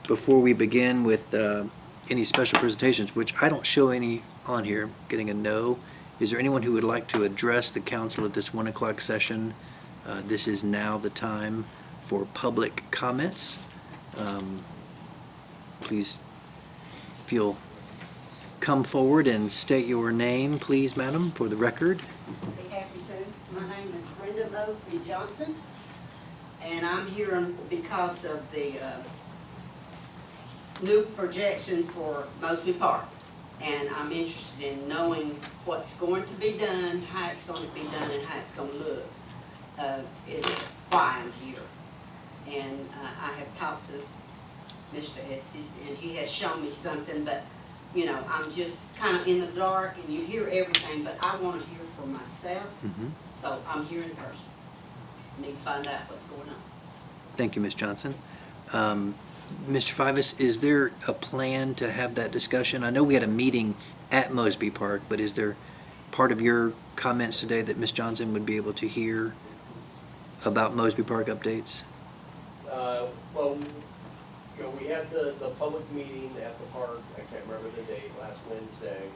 before we begin with any special presentations, which I don't show any on here, getting a no, is there anyone who would like to address the council at this 1 o'clock session? This is now the time for public comments. Please, if you'll come forward and state your name, please, madam, for the record. Be happy to. My name is Brenda Mosby Johnson, and I'm here because of the new projection for Mosby Park. And I'm interested in knowing what's going to be done, how it's going to be done, and how it's going to look. Is why I'm here. And I have talked to Mr. Estes, and he has shown me something, but you know, I'm just kind of in the dark, and you hear everything, but I want to hear for myself. So I'm here in person. I need to find out what's going on. Thank you, Ms. Johnson. Mr. Fivas, is there a plan to have that discussion? I know we had a meeting at Mosby Park, but is there part of your comments today that Ms. Johnson would be able to hear about Mosby Park updates? Well, you know, we had the public meeting at the park, I can't remember the date, last Wednesday.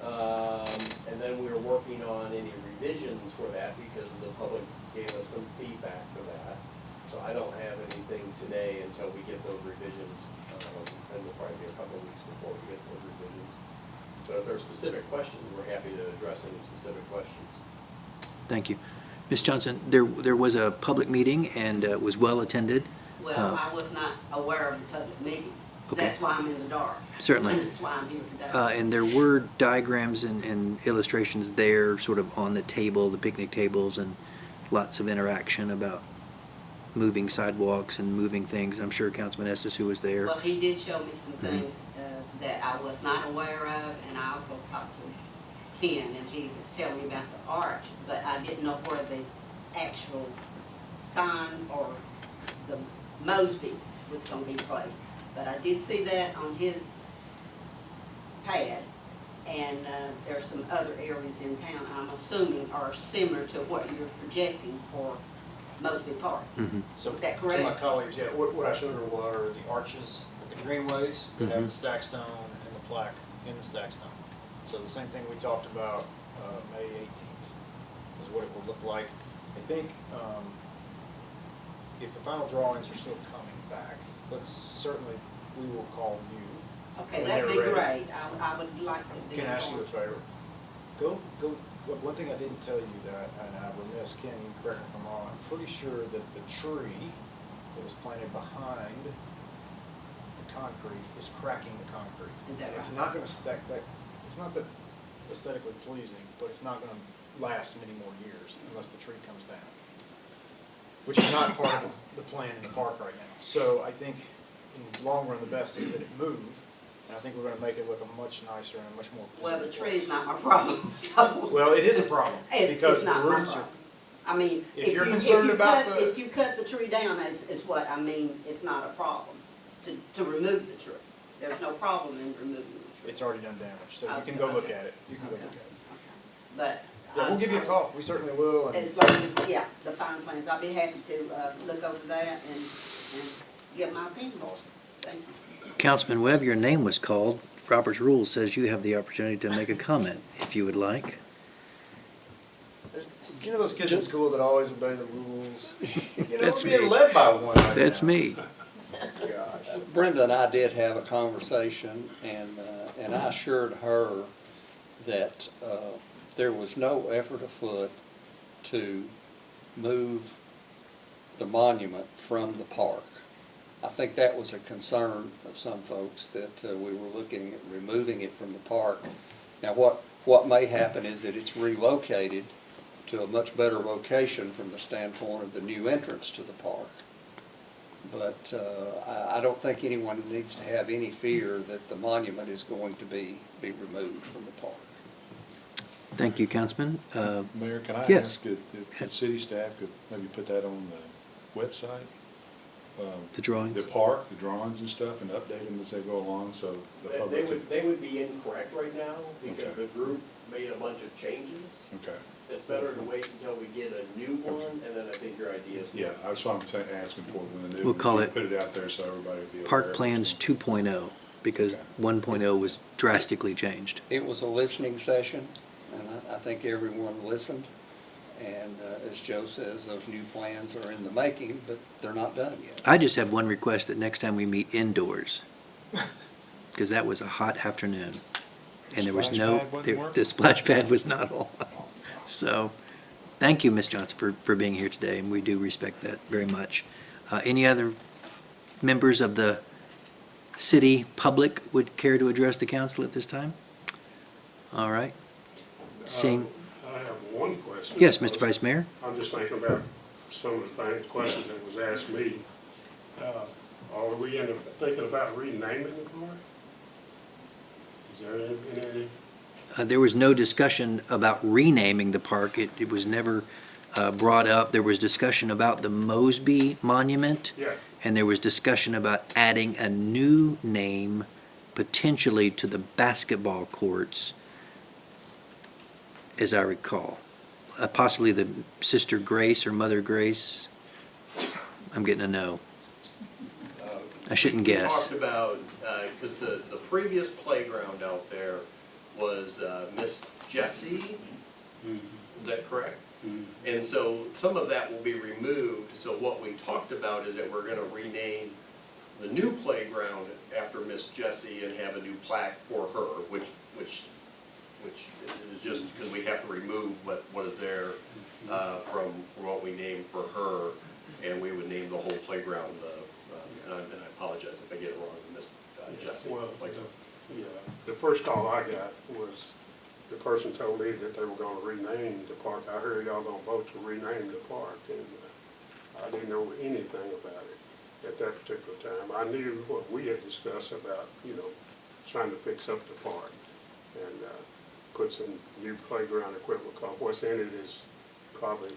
And then we were working on any revisions for that because the public gave us some feedback for that. So I don't have anything today until we get those revisions, and it'll probably be a couple of weeks before we get those revisions. So if there are specific questions, we're happy to address any specific questions. Thank you. Ms. Johnson, there was a public meeting and it was well attended. Well, I was not aware of the public meeting. Okay. That's why I'm in the dark. Certainly. That's why I'm here today. And there were diagrams and illustrations there sort of on the table, the picnic tables, and lots of interaction about moving sidewalks and moving things. I'm sure Councilman Estes, who was there. Well, he did show me some things that I was not aware of, and I also talked to Ken, and he was telling me about the arch, but I didn't know where the actual sign or the Mosby was going to be placed. But I did see that on his pad, and there are some other areas in town I'm assuming are similar to what you're projecting for Mosby Park. So Is that to correct? my colleagues, yeah, what I showed her were the arches, the greenways that have the stack stone and the plaque in the stack stone. So the same thing we talked about May 18th is what it will look like. I think if the final drawings are still coming back, we will call you. Okay, when that'd be they're ready. great. I would like to be Can I ask you a informed. favor? One thing I didn't tell you that, and I remiss, Ken, you correct me if I'm wrong, I'm pretty sure that the tree that was planted behind the concrete is cracking the concrete. Is that It's right? not gonna stack that, it's not that aesthetically pleasing, but it's not gonna last many more years unless the tree comes down, which is not part of the plan in the park right now. So I think in the long run, the best is that it move, and I think we're gonna make it look a much nicer and a much more. Well, the presentable tree's place. not my problem, so. Well, it is a problem, because It's the not my roots are, problem. I mean, If you're concerned about the- if you cut the tree down, is what I mean, it's not a problem to remove the tree. There's no problem in removing the tree. it's already done damage, so you Okay, can go look okay. at it, you can go look at it. But. Yeah, we'll give you a call, we certainly will, and As long as, yeah, the final plans, I'll be happy to look over that and give my opinion. Thank you. Councilman Webb, your name was called. Robert's Rules says you have the opportunity to make a comment, if you would like. you know those kids in school that always obey the rules? You know, That's we're being me. led by one right That's now. me. Gosh. Brenda and I did have a conversation, and I assured her that there was no effort afoot to move the monument from the park. I think that was a concern of some folks, that we were looking at removing it from the park. Now, what may happen is that it's relocated to a much better location from the standpoint of the new entrance to the park. But I don't think anyone needs to have any fear that the monument is going to be removed from the park. Thank you, Councilman. Mayor, can I Yes. ask if the city staff could maybe put that on the website? The drawings? The park, the drawings and stuff, and update them as they go along, so the They public would be incorrect right now because Okay. the group made a bunch of changes. Okay. It's better to wait until we get a new one, and then I think your idea is. Yeah, that's what I'm saying, asking for when the new. We'll call you it Put it out there so everybody will be aware. Park of Plans it. 2.0, because Okay. 1.0 was drastically changed. It was a listening session, and I think everyone listened. And as Joe says, those new plans are in the making, but they're not done yet. I just have one request, that next time we meet indoors, because that was a hot afternoon, and there was Splash no, pad wasn't working? the splash pad was not on. So, thank you, Ms. Johnson, for being here today, and we do respect that very much. Any other members of the city public would care to address the council at this time? All right. Seeing, I have one question. yes, Mr. Vice Mayor? I'm just thinking about some of the things, questions that was asked me. Are we thinking about renaming the park? Is there any? There was no discussion about renaming the park. It was never brought up. There was discussion about the Mosby Monument, Yeah, and there was discussion about adding a new name potentially to the basketball courts, as I recall. Possibly the Sister Grace or Mother Grace. I'm getting a no. I shouldn't We guess. talked about, because the previous playground out there was Miss Jessie, is that correct? And so some of that will be removed, so what we talked about is that we're gonna rename the new playground after Miss Jessie and have a new plaque for her, which is just because we have to remove what is there from what we named for her, and we would name the whole playground, and I apologize if I get it wrong, Miss Jessie. well, Playground. the first call I got was, the person told me that they were gonna rename the park. I heard y'all gonna vote to rename the park, and I didn't know anything about it at that particular time. I knew what we had discussed about, trying to fix up the park and put some new playground equipment, because what's in it is probably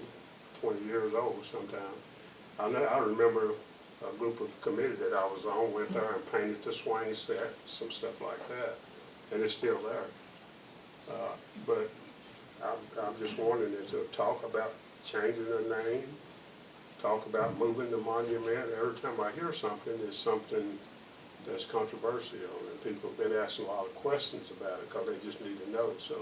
20 years old sometime. I remember a group of committee that I was on went there and painted the swing set, some stuff like that, and it's still there. But I'm just wondering, is there talk about changing the name? Talk about moving the monument? Every time I hear something, it's something that's controversial, and people have been asking a lot of questions about it, because they just need to know. So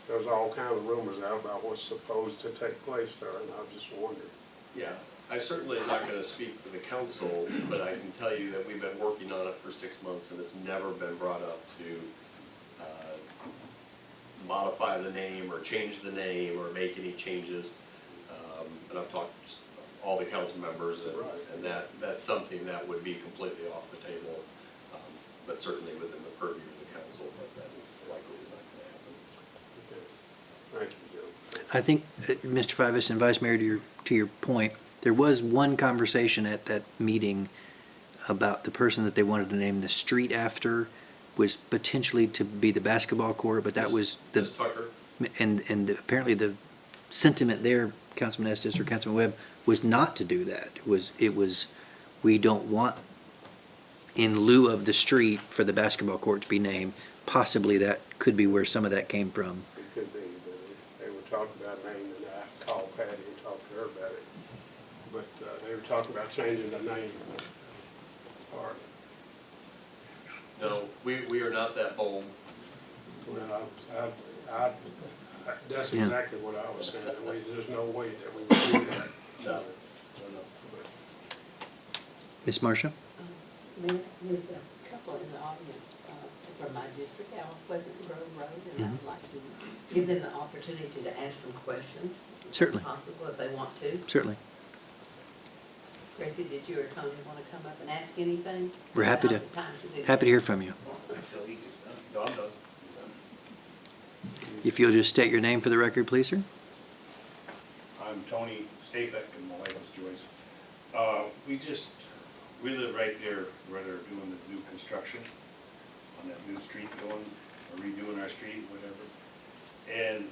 there's all kind of rumors out about what's supposed to take place there, and I just wondered. Yeah, I certainly am not gonna speak for the council, but I can tell you that we've been working on it for 6 months, and it's never been brought up to modify the name or change the name or make any changes. And I've talked to all the council members, and that's something that would be completely off the table, but certainly within the purview of the council, but that likely is not gonna happen. Okay. Thank you, Joe. I think, Mr. Fivas and Vice Mayor, to your point, there was one conversation at that meeting about the person that they wanted to name the street after was potentially to be the basketball court, but that was Ms. the, Tucker? and apparently the sentiment there, Councilman Estes or Councilman Webb, was not to do that. It was, we don't want, in lieu of the street, for the basketball court to be named. Possibly that could be where some of that came from. It could be, but they were talking about naming, and I called Patty and talked to her about it. But they were talking about changing the name of the park. No, we are not that bold. Well, that's Yeah. exactly what I was saying. There's no way that we would do that. No. Ms. Marcia? Mayor, there's a couple in the audience from my district, out Pleasant Grove Road, and I would like to give them the opportunity to ask some questions. if Certainly. It's possible if they want to. Certainly. Gracie, did you or Tony want to come up and ask anything? We're happy Now's to- the time do Happy to hear from you. No, I'm done. If you'll just state your name for the record, please, sir. I'm Tony Stapek, and my wife is Joyce. We live right there where they're doing the new construction on that new street going, or redoing our street, whatever. And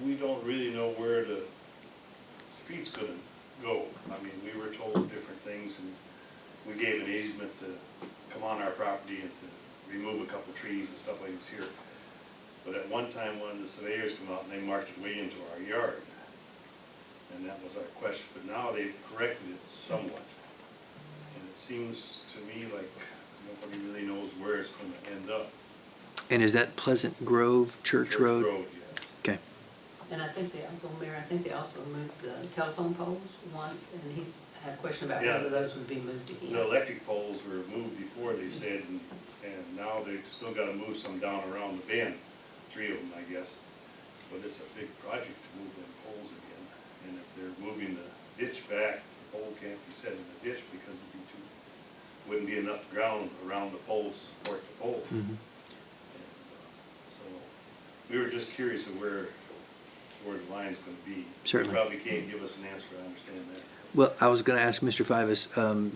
we don't really know where the street's gonna go. I mean, we were told different things, and we gave an easement to come on our property and to remove a couple trees and stuff like this here. But at one time, one of the surveyors come out and they marked it way into our yard. And that was our question, but now they've corrected it somewhat. And it seems to me like nobody really knows where it's gonna end up. And is that Pleasant Grove Church Road? Yes. Okay. And I think they also, Mayor, I think they also moved the telephone poles once, and he's had a question about Yeah. whether those would be moved again. The electric poles were moved before, they said, and now they've still gotta move some down around the bend, 3 of them, I guess. But it's a big project to move them poles again. And if they're moving the ditch back, the pole can't be set in the ditch because it'd be too, wouldn't be enough ground around the poles to support the pole. Mhm. And, so, we were just curious of where the line's gonna be. Certainly. You probably can't give us an answer, I understand that. Well, I was going to ask Mr. Fivas,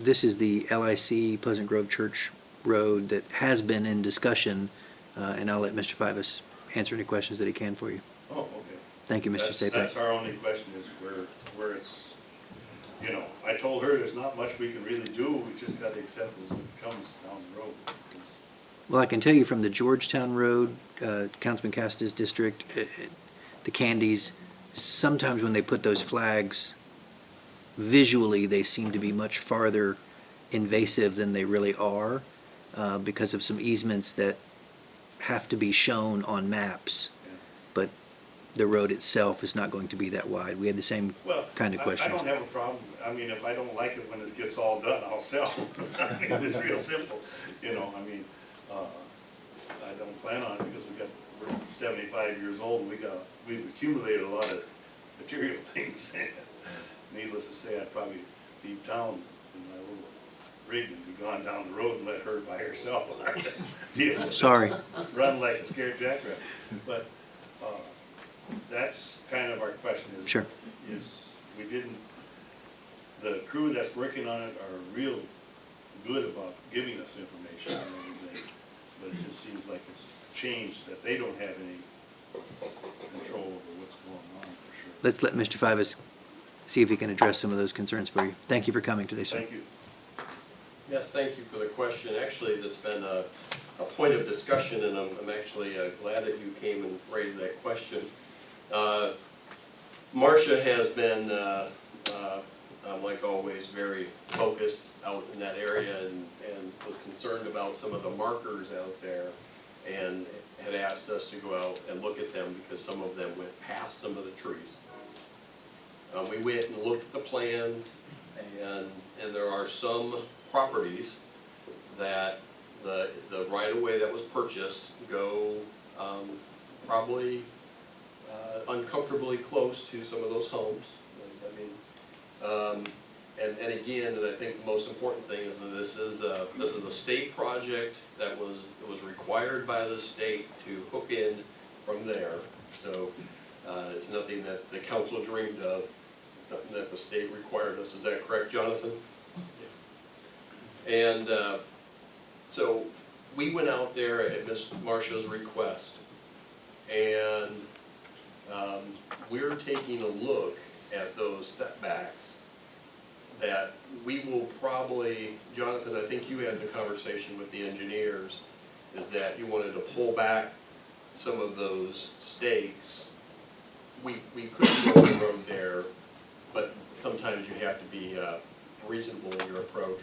this is the LIC Pleasant Grove Church Road that has been in discussion, and I'll let Mr. Fivas answer any questions that he can for you. Oh, okay. Thank you, Mr. Staples. That's our only question is where it's, you know, I told her there's not much we can really do, we just gotta accept as it comes down the road. Well, I can tell you from the Georgetown Road, Councilman Casta's district, the Candies, sometimes when they put those flags, visually, they seem to be much farther invasive than they really are, because of some easements that have to be shown on maps. Yeah. But the road itself is not going to be that wide. We had the same Well, kind of I questions. don't have a problem, I mean, if I don't like it when it gets all done, I'll sell. I mean, it's real simple, you know, I mean, I don't plan on it because we're 75 years old, and we've accumulated a lot of material things. Needless to say, I'd probably leave town in my little rig and be gone down the road and let her by herself deal with it. Sorry. Run like a scared jackrabbit. But that's kind of our question is, Sure. the crew that's working on it are real good about giving us information and everything, but it just seems like it's changed, that they don't have any control over what's going on for sure. Let's let Mr. Fivas see if he can address some of those concerns for you. Thank you for coming today, sir. Thank you. Yes, thank you for the question. Actually, that's been a point of discussion, and I'm actually glad that you came and raised that question. Marcia has been, like always, very focused out in that area and was concerned about some of the markers out there and had asked us to go out and look at them because some of them went past some of the trees. We went and looked at the plan, and there are some properties that the right-of-way that was purchased go probably uncomfortably close to some of those homes. I mean, and again, and I think the most important thing is that this is a state project that was required by the state to hook in from there. So it's nothing that the council dreamed of. It's something that the state required us. Is that correct, Jonathan? Yes. And so we went out there at Miss Marcia's request, and we're taking a look at those setbacks that we will probably, Jonathan, I think you had the conversation with the engineers, is that you wanted to pull back some of those stakes. We couldn't go the road there, but sometimes you have to be reasonable in your approach.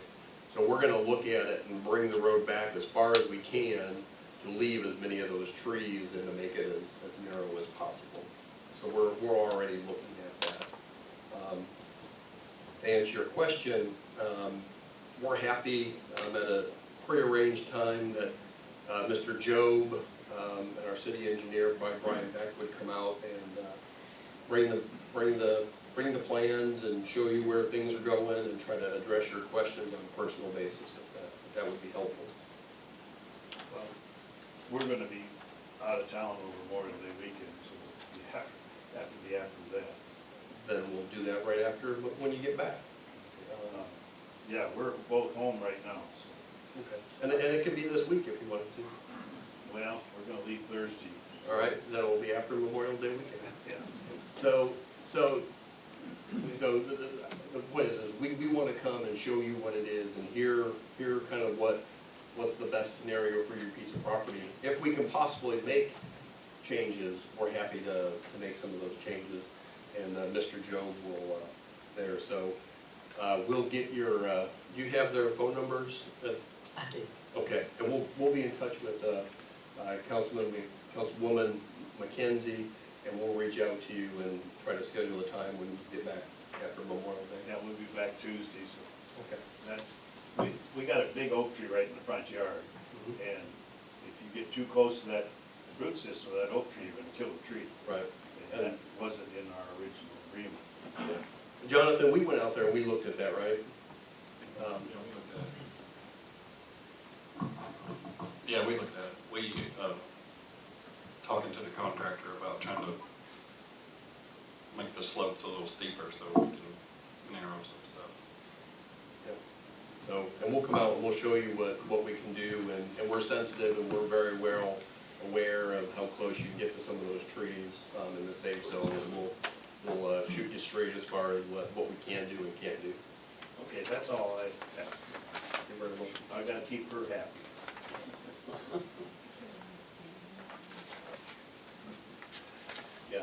So we're gonna look at it and bring the road back as far as we can to leave as many of those trees and to make it as narrow as possible. So we're already looking at that. To answer your question, we're happy at a prearranged time that Mr. Job and our city engineer, Brian Beck, would come out and bring the plans and show you where things are going and try to address your questions on a personal basis, if that would be helpful. Well, we're gonna be out of town over Memorial Day weekend, so we have to be after that. Then we'll do that right after, when you get back. Yeah, we're both home right now, so, Okay. And it could be this week if you wanted to. well, we're gonna leave Thursday. All right, then we'll be after Memorial Day weekend. Yeah. So the point is we want to come and show you what it is and hear kind of what's the best scenario for your piece of property. If we can possibly make changes, we're happy to make some of those changes. And Mr. Job will, there, so we'll get your, you have their phone numbers? I do. Okay, and we'll be in touch with Councilwoman McKenzie, and we'll reach out to you and try to schedule a time when you get back after Memorial Day. Yeah, we'll be back Tuesday, so Okay. that, we got a big oak tree right in the front yard. And if you get too close to that root system of that oak tree, you're gonna kill the tree. Right. And that wasn't in our original agreement. Jonathan, we went out there and we looked at that, right? Yeah, we looked at it. We, talking to the contractor about trying to make the slopes a little steeper so we can narrow some stuff. Yeah. So, and we'll come out and we'll show you what we can do, and we're sensitive and we're very well aware of how close you can get to some of those trees, in the safe zone, and we'll shoot you straight as far as what we can do and can't do. Okay, that's all I have. Thank you very much. I gotta keep her happy. Yeah,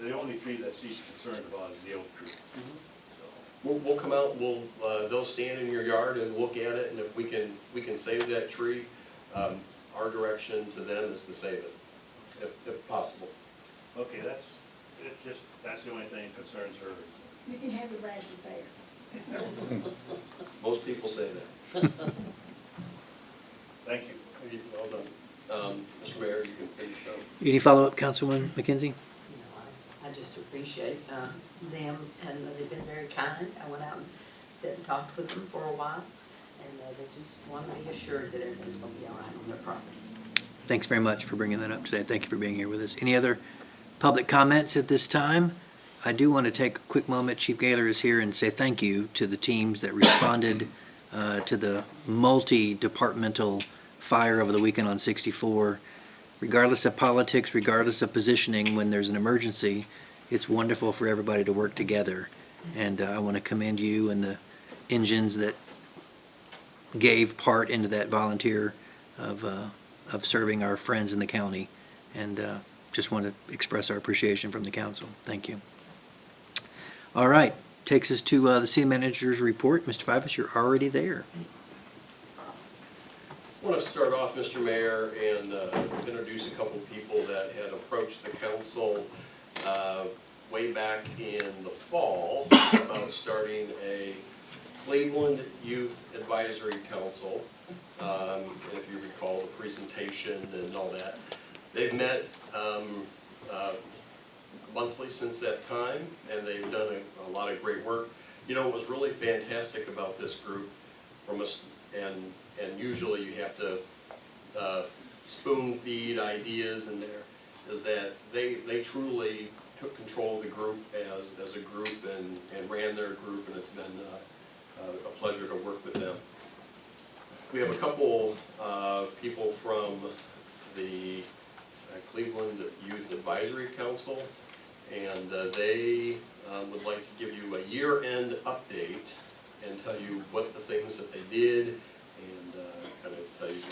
the only tree that she's concerned about is the oak tree. So, We'll come out, they'll stand in your yard and look at it, and if we can save that tree, our direction to them is to save it, if possible. okay, that's the only thing that concerns her. You can have the rags and bears. Most people say that. Thank you. Well done. Mr. Mayor, you can finish up. Any follow-up, Councilwoman McKenzie? You know, I just appreciate them, and they've been very kind. I went out and sat and talked with them for a while, and they just want to be assured that everything's going to be all right on their property. Thanks very much for bringing that up today. Thank you for being here with us. Any other public comments at this time? I do want to take a quick moment. Chief Gaylor is here, and say thank you to the teams that responded to the multi-departmental fire over the weekend on 64. Regardless of politics, regardless of positioning, when there's an emergency, it's wonderful for everybody to work together. And I want to commend you and the engines that gave part into that volunteer of serving our friends in the county. And just want to express our appreciation from the council. Thank you. All right, takes us to the city manager's report. Mr. Fivas, you're already there. I want to start off, Mr. Mayor, and introduce a couple people that had approached the council way back in the fall about starting a Cleveland Youth Advisory Council. And if you recall the presentation and all that, they've met monthly since that time, and they've done a lot of great work. You know, what was really fantastic about this group from us, and usually you have to spoon feed ideas in there, is that they truly took control of the group as a group and ran their group, and it's been a pleasure to work with them. We have a couple people from the Cleveland Youth Advisory Council, and they would like to give you a year-end update and tell you what the things that they did and kind of tell you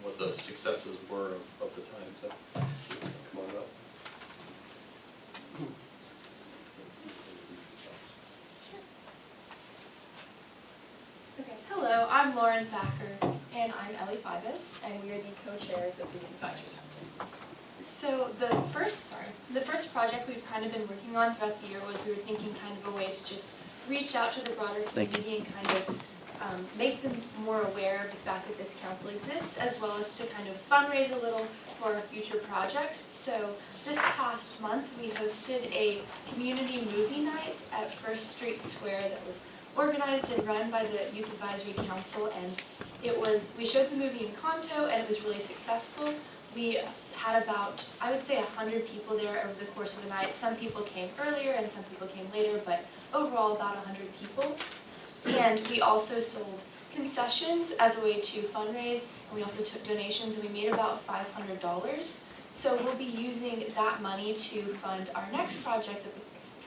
what the successes were of the time. So, come on up. Okay, hello, I'm Lauren Thacker, and I'm Ellie Fivas, and we are the co-chairs of the Youth Advisory Council. So the first project we've kind of been working on throughout the year was we were thinking kind of a way to just reach out to the broader community and kind of make them more aware of the fact that this council exists, as well as to kind of fundraise a little for future projects. So this past month, we hosted a community movie night at First Street Square that was organized and run by the Youth Advisory Council, and we showed the movie Encanto, and it was really successful. We had about, I would say, 100 people there over the course of the night. Some people came earlier and some people came later, but overall about 100 people. And we also sold concessions as a way to fundraise, and we also took donations, and we made about $500. So we'll be using that money to fund our next project that the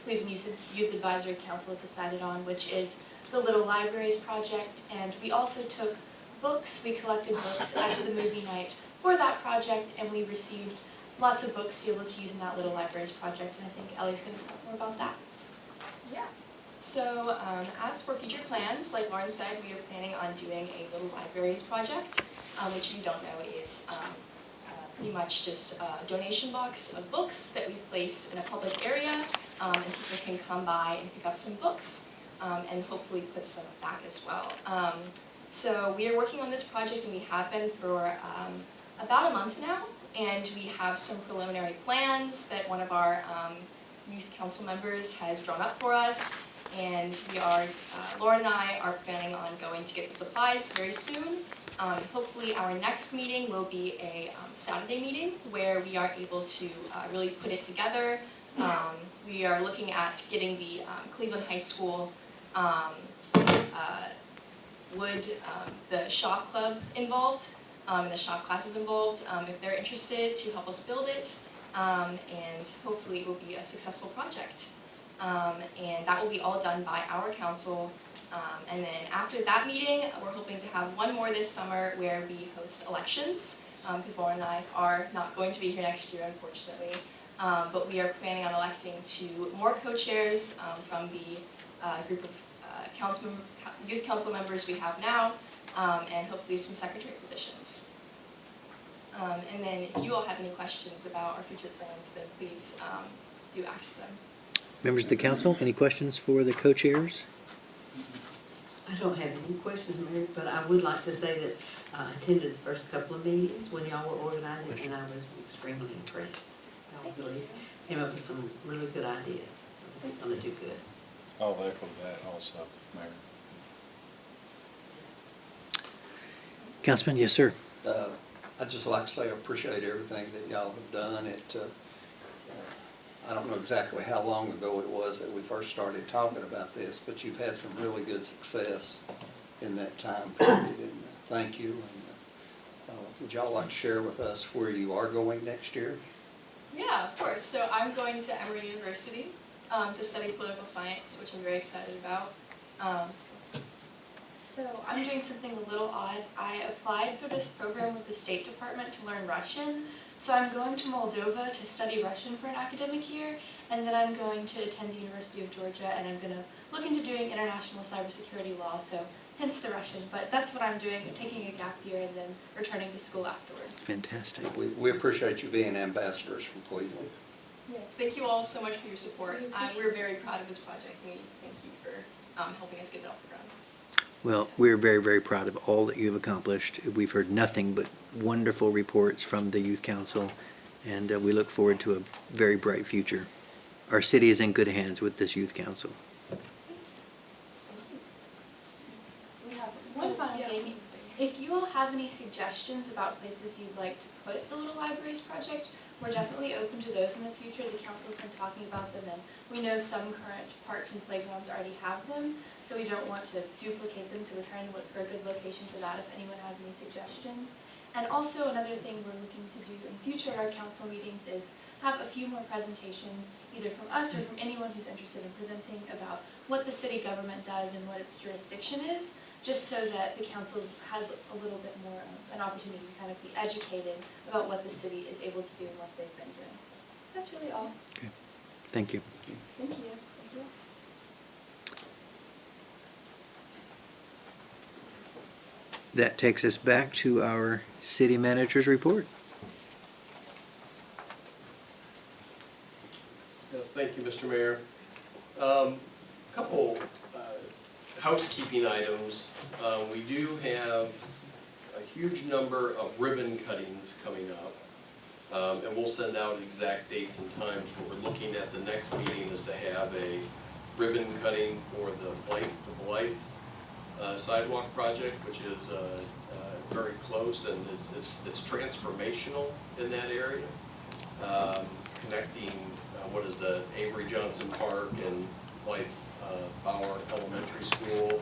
Cleveland Youth Advisory Council has decided on, which is the Little Libraries Project. And we also took books, we collected books after the movie night for that project, and we received lots of books to be able to use in that Little Libraries project, and I think Ellie's going to talk more about that. Yeah. So as for future plans, like Lauren said, we are planning on doing a Little Libraries project, which if you don't know is pretty much just a donation box of books that we place in a public area, and people can come by and pick up some books, and hopefully put some back as well. So we are working on this project, and we have been for about a month now, and we have some preliminary plans that one of our youth council members has drawn up for us, and we are, Lauren and I are planning on going to get the supplies very soon. Hopefully our next meeting will be a Saturday meeting where we are able to really put it together. We are looking at getting the Cleveland High School the shop club involved, and the shop classes involved, if they're interested, to help us build it, and hopefully it will be a successful project. And that will be all done by our council. And then after that meeting, we're hoping to have one more this summer where we host elections, because Lauren and I are not going to be here next year, unfortunately. But we are planning on electing 2 more co-chairs from the group of youth council members we have now, and hopefully some secretary positions. And then if you all have any questions about our future plans, then please do ask them. Members of the council, any questions for the co-chairs? I don't have any questions, Mary, but I would like to say that I attended the first couple of meetings when y'all were organizing, and I was extremely impressed. Y'all really came up with some really good ideas. I think you're going to do good. I'll echo that also, Mayor. Councilman, yes, sir. I'd just like to say I appreciate everything that y'all have done. I don't know exactly how long ago it was that we first started talking about this, but you've had some really good success in that time period, and thank you. And would y'all like to share with us where you are going next year? Yeah, of course. So I'm going to Emory University to study political science, which I'm very excited about. So I'm doing something a little odd. I applied for this program with the State Department to learn Russian. So I'm going to Moldova to study Russian for an academic year, and then I'm going to attend the University of Georgia, and I'm going to look into doing international cybersecurity law, so hence the Russian. But that's what I'm doing. I'm taking a gap year and then returning to school afterwards. Fantastic. We appreciate you being ambassadors from Cleveland. Yes, thank you all so much for your support. We're very proud of this project, and we thank you for helping us get it off the ground. Well, we're very, very proud of all that you've accomplished. We've heard nothing but wonderful reports from the Youth Council, and we look forward to a very bright future. Our city is in good hands with this Youth Council. We have one final thing. If you all have any suggestions about places you'd like to put the Little Libraries project, we're definitely open to those in the future. The council's been talking about them, and we know some current parks and playgrounds already have them, so we don't want to duplicate them, so we're trying to look for a good location for that if anyone has any suggestions. And also another thing we're looking to do in future our council meetings is have a few more presentations, either from us or from anyone who's interested in presenting about what the city government does and what its jurisdiction is, just so that the council has a little bit more of an opportunity to kind of be educated about what the city is able to do and what they've been doing. So that's really all. Okay. Thank you. Thank you. Thank you. That takes us back to our city manager's report. Yes, thank you, Mr. Mayor. Couple housekeeping items. We do have a huge number of ribbon cuttings coming up, and we'll send out exact dates and times, but we're looking at the next meeting is to have a ribbon cutting for the Blythe sidewalk project, which is very close, and it's transformational in that area, connecting what is the Avery Johnson Park and Blythe Bauer Elementary School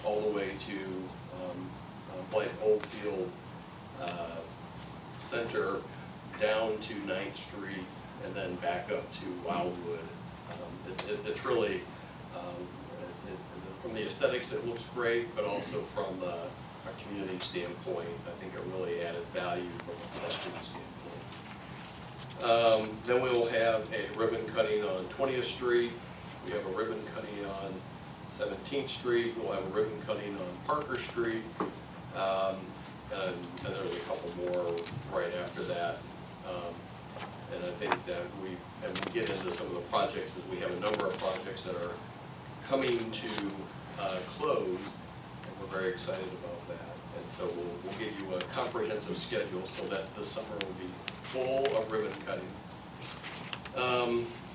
all the way to Blythe Oldfield Center down to 9th Street and then back up to Wildwood. It's really from the aesthetics, it looks great, but also from a community standpoint, I think it really added value from a pedestrian standpoint. Then we will have a ribbon cutting on 20th Street. We have a ribbon cutting on 17th Street. We'll have a ribbon cutting on Parker Street. And there's a couple more right after that. And I think that we get into some of the projects, as we have a number of projects that are coming to close, and we're very excited about that. And so we'll give you a comprehensive schedule so that this summer will be full of ribbon cutting.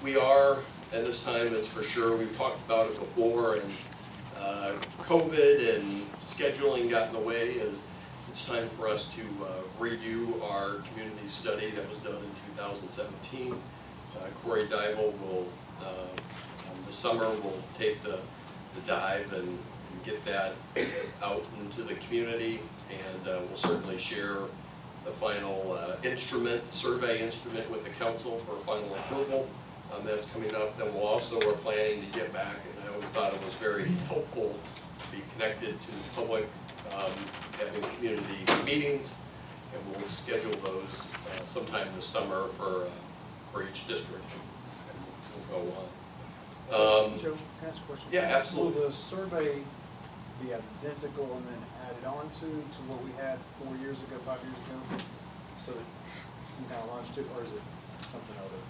We are, at this time, it's for sure, we've talked about it before, and COVID and scheduling got in the way. It's time for us to redo our community study that was done in 2017. Corey Dybel will, this summer, will take the dive and get that out into the community, and we'll certainly share the final survey instrument with the council for final approval. That's coming up. Then we'll also, we're planning to get back, and I always thought it was very helpful to be connected to the public, having community meetings, and we'll schedule those sometime this summer for each district. And we'll go on. Joe, can I ask a question? Yeah, absolutely. Will the survey be identical and then added on to what we had 4 years ago, 5 years ago? So that some kind of longitude, or is it something other?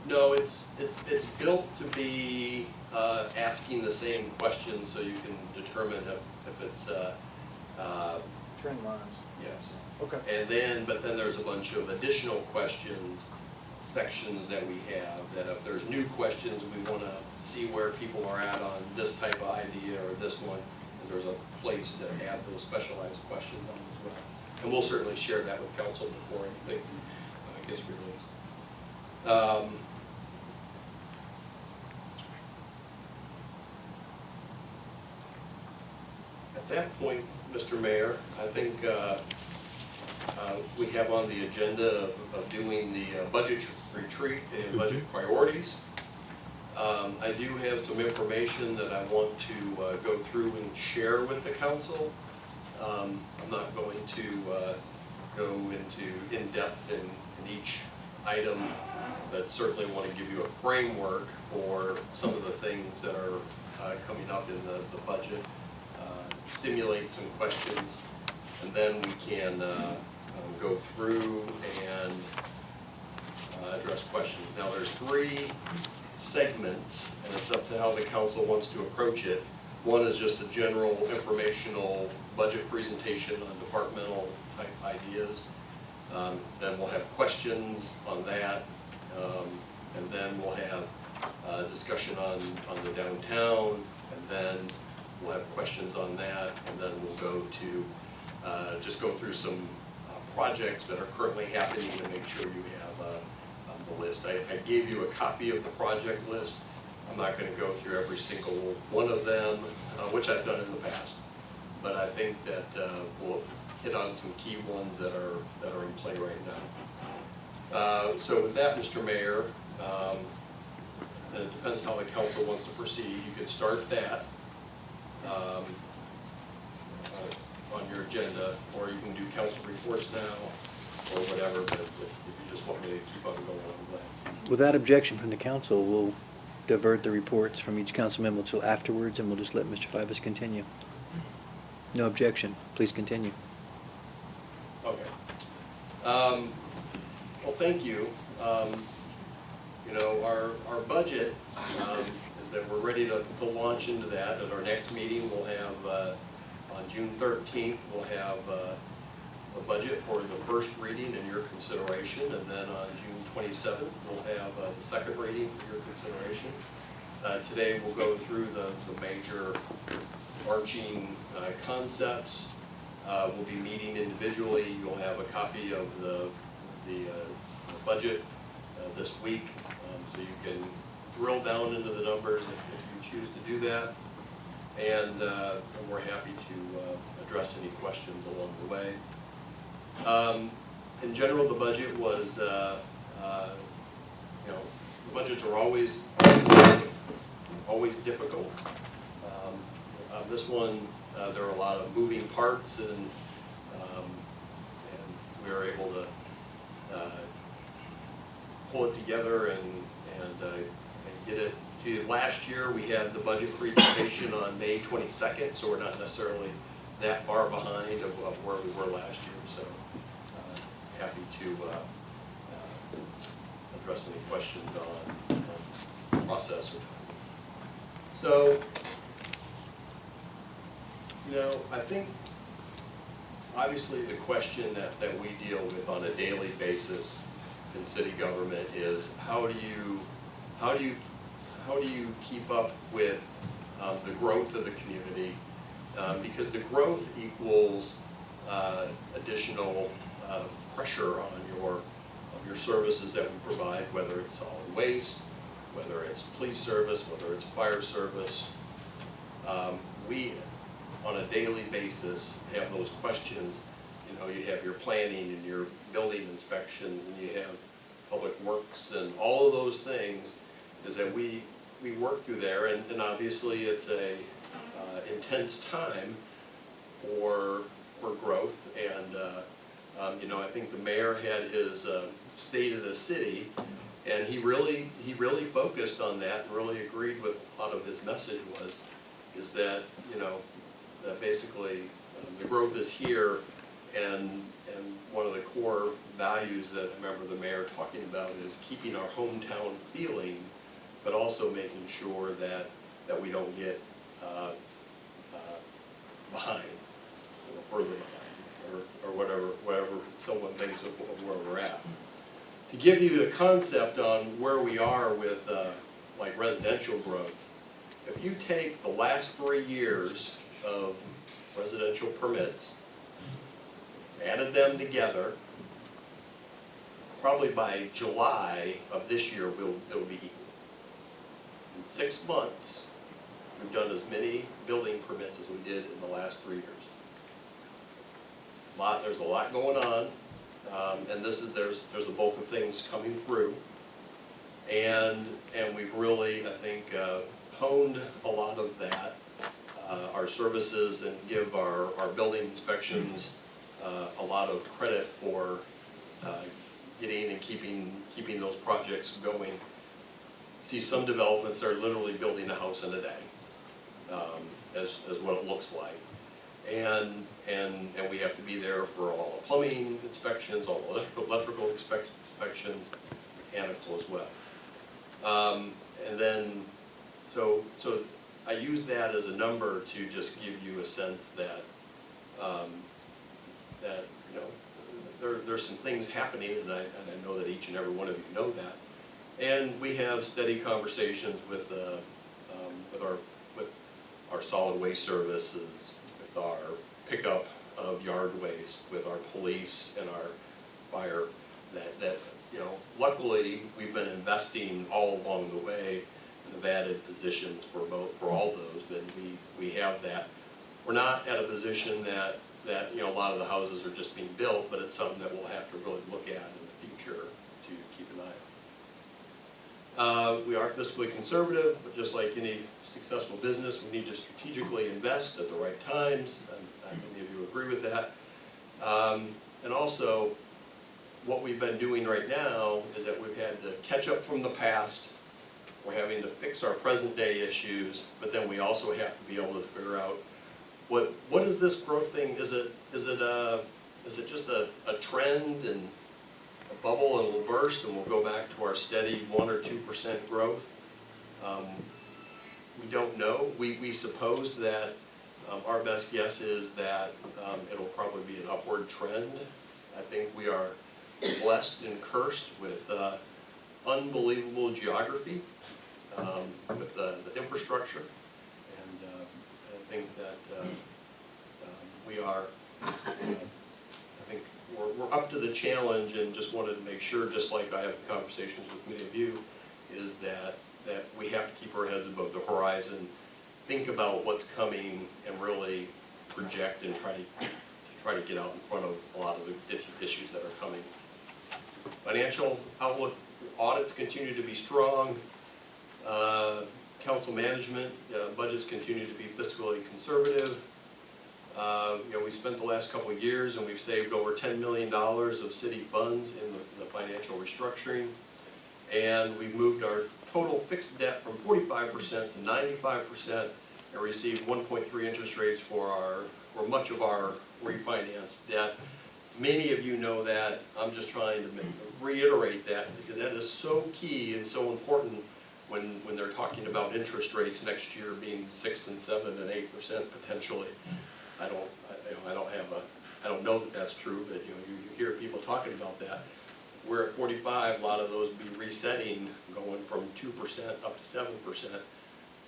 No, it's built to be asking the same questions, so you can determine if it's Trend lines. yes. Okay. And then, but then there's a bunch of additional questions, sections that we have, that if there's new questions, we want to see where people are at on this type of idea or this one, and there's a place to add those specialized questions on as well. And we'll certainly share that with council before anything gets released. At that point, Mr. Mayor, I think we have on the agenda of doing the budget retreat and budget priorities. I do have some information that I want to go through and share with the council. I'm not going to go into in-depth in each item, but certainly want to give you a framework for some of the things that are coming up in the budget, stimulate some questions, and then we can go through and address questions. Now there's 3 segments, and it's up to how the council wants to approach it. One is just a general informational budget presentation on departmental type ideas. Then we'll have questions on that, and then we'll have discussion on the downtown, and then we'll have questions on that, and then we'll go to just go through some projects that are currently happening to make sure you have the list. I gave you a copy of the project list. I'm not going to go through every single one of them, which I've done in the past, but I think that we'll hit on some key ones that are in play right now. So with that, Mr. Mayor, and it depends how the council wants to proceed. You could start that on your agenda, or you can do council reports now, or whatever, but if you just want me to keep on going, I'm glad. Without objection from the council, we'll divert the reports from each council member until afterwards, and we'll just let Mr. Fivas continue. No objection. Please continue. Okay. Well, thank you. You know, our budget is that we're ready to launch into that. At our next meeting, we'll have, on June 13th, we'll have a budget for the first reading and your consideration, and then on June 27th, we'll have the second reading for your consideration. Today, we'll go through the major arching concepts. We'll be meeting individually. You'll have a copy of the budget this week, so you can drill down into the numbers if you choose to do that. And we're happy to address any questions along the way. In general, the budget was, you know, the budgets are always difficult. This one, there are a lot of moving parts, and we are able to pull it together and get it to you. Last year, we had the budget presentation on May 22nd, so we're not necessarily that far behind of where we were last year, so happy to address any questions on the process. So, you know, I think obviously the question that we deal with on a daily basis in city government is how do you keep up with the growth of the community, because the growth equals additional pressure on your services that we provide, whether it's solid waste, whether it's police service, whether it's fire service. We, on a daily basis, have those questions. You know, you have your planning and your building inspections, and you have public works, and all of those things is that we work through there, and obviously it's a intense time for growth, and you know, I think the mayor had his state of the city, and he really focused on that and really agreed with a lot of his message is that, you know, that basically the growth is here, and one of the core values that I remember the mayor talking about is keeping our hometown feeling, but also making sure that we don't get behind, or further behind, or whatever someone thinks of where we're at. To give you a concept on where we are with like residential growth, if you take the last 3 years of residential permits, added them together, probably by July of this year it'll be equal. In 6 months, we've done as many building permits as we did in the last 3 years. There's a lot going on, and there's a bulk of things coming through, and we've really, I think, honed a lot of that, our services, and give our building inspections a lot of credit for getting and keeping those projects going. See some developments that are literally building a house in a day, as what it looks like, and we have to be there for all the plumbing inspections, all the electrical inspections, mechanical as well. And then so I use that as a number to just give you a sense that that, you know, there's some things happening, and I know that each and every one of you know that. And we have steady conversations with our solid waste services, with our pickup of yard waste, with our police and our fire. That you know, luckily we've been investing all along the way, and have added positions for all those. And we have that. We're not at a position that you know, a lot of the houses are just being built, but it's something that we'll have to really look at in the future to keep an eye on. We are fiscally conservative, but just like any successful business, we need to strategically invest at the right times, and many of you agree with that. And also, what we've been doing right now is that we've had to catch up from the past. We're having to fix our present day issues, but then we also have to be able to figure out what is this growth thing? Is it just a trend and a bubble and we'll burst and we'll go back to our steady 1 or 2% growth? We don't know. We suppose that our best guess is that it'll probably be an upward trend. I think we are blessed and cursed with unbelievable geography, with the infrastructure, and I think that we are, I think we're up to the challenge, and just wanted to make sure, just like I have conversations with many of you, is that we have to keep our heads above the horizon, think about what's coming, and really project and try to get out in front of a lot of the issues that are coming. Financial outlook, audits continue to be strong. Council management, budgets continue to be fiscally conservative. You know, we spent the last couple of years and we've saved over $10 million of city funds in the financial restructuring. And we've moved our total fixed debt from 45% to 95% and received 1.3 interest rates for much of our refinanced debt. Many of you know that. I'm just trying to reiterate that because that is so key and so important when they're talking about interest rates next year being 6 and 7 and 8% potentially. I don't know that that's true, but you hear people talking about that. We're at 45, a lot of those be resetting, going from 2% up to 7%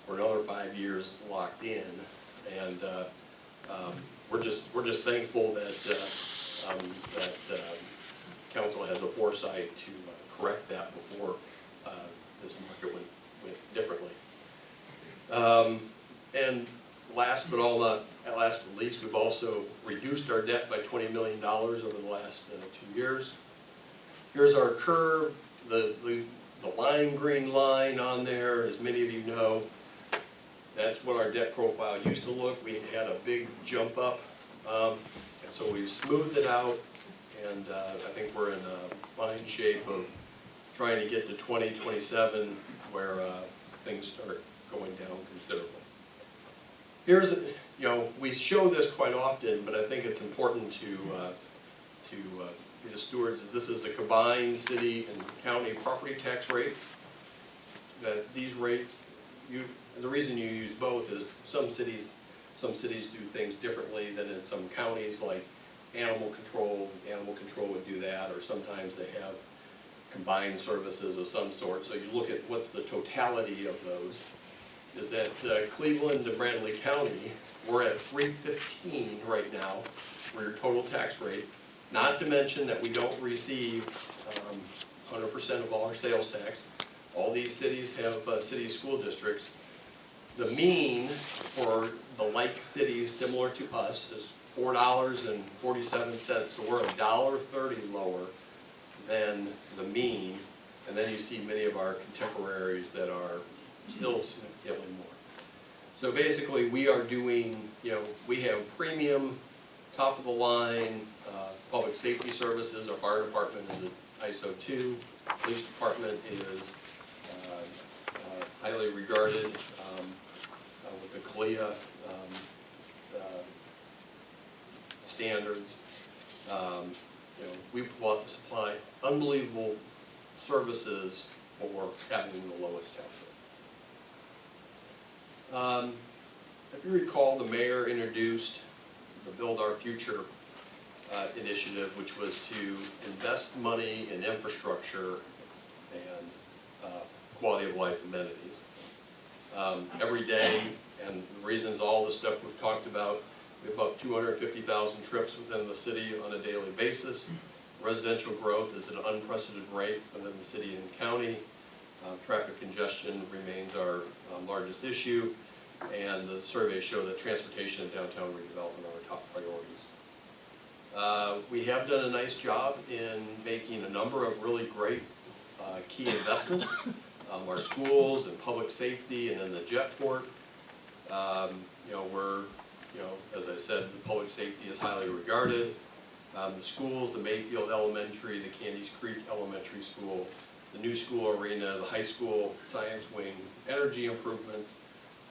for another 5 years locked in. And we're just thankful that council has the foresight to correct that before this market went differently. And last but not least, we've also reduced our debt by $20 million over the last 2 years. Here's our curve, the lime green line on there, as many of you know, that's what our debt profile used to look. We had a big jump up, and so we've smoothed it out, and I think we're in a fine shape of trying to get to 2027 where things start going down considerably. Here's, we show this quite often, but I think it's important to be the stewards. This is the combined city and county property tax rates. That these rates, the reason you use both is some cities do things differently than in some counties, like animal control. Animal control would do that, or sometimes they have combined services of some sort. So you look at what's the totality of those. Is that Cleveland to Bradley County, we're at 315 right now for your total tax rate. Not to mention that we don't receive 100% of all our sales tax. All these cities have city school districts. The mean for the like cities similar to us is $4.47, so we're $1.30 lower than the mean. And then you see many of our contemporaries that are still significantly more. So basically we are doing, we have premium, top of the line, public safety services. Our fire department is at ISO 2. Police department is highly regarded with the CLIA standards. We supply unbelievable services for having the lowest tax rate. If you recall, the mayor introduced the Build Our Future initiative, which was to invest money in infrastructure and quality of life amenities. Every day, and the reasons all the stuff we've talked about, we have about 250,000 trips within the city on a daily basis. Residential growth is at an unprecedented rate within the city and county. Traffic congestion remains our largest issue, and the surveys show that transportation and downtown redevelopment are our top priorities. We have done a nice job in making a number of really great key investments. Our schools and public safety, and then the jetport. As I said, the public safety is highly regarded. The schools, the Mayfield Elementary, the Candies Creek Elementary School, the new school arena, the high school science wing, energy improvements,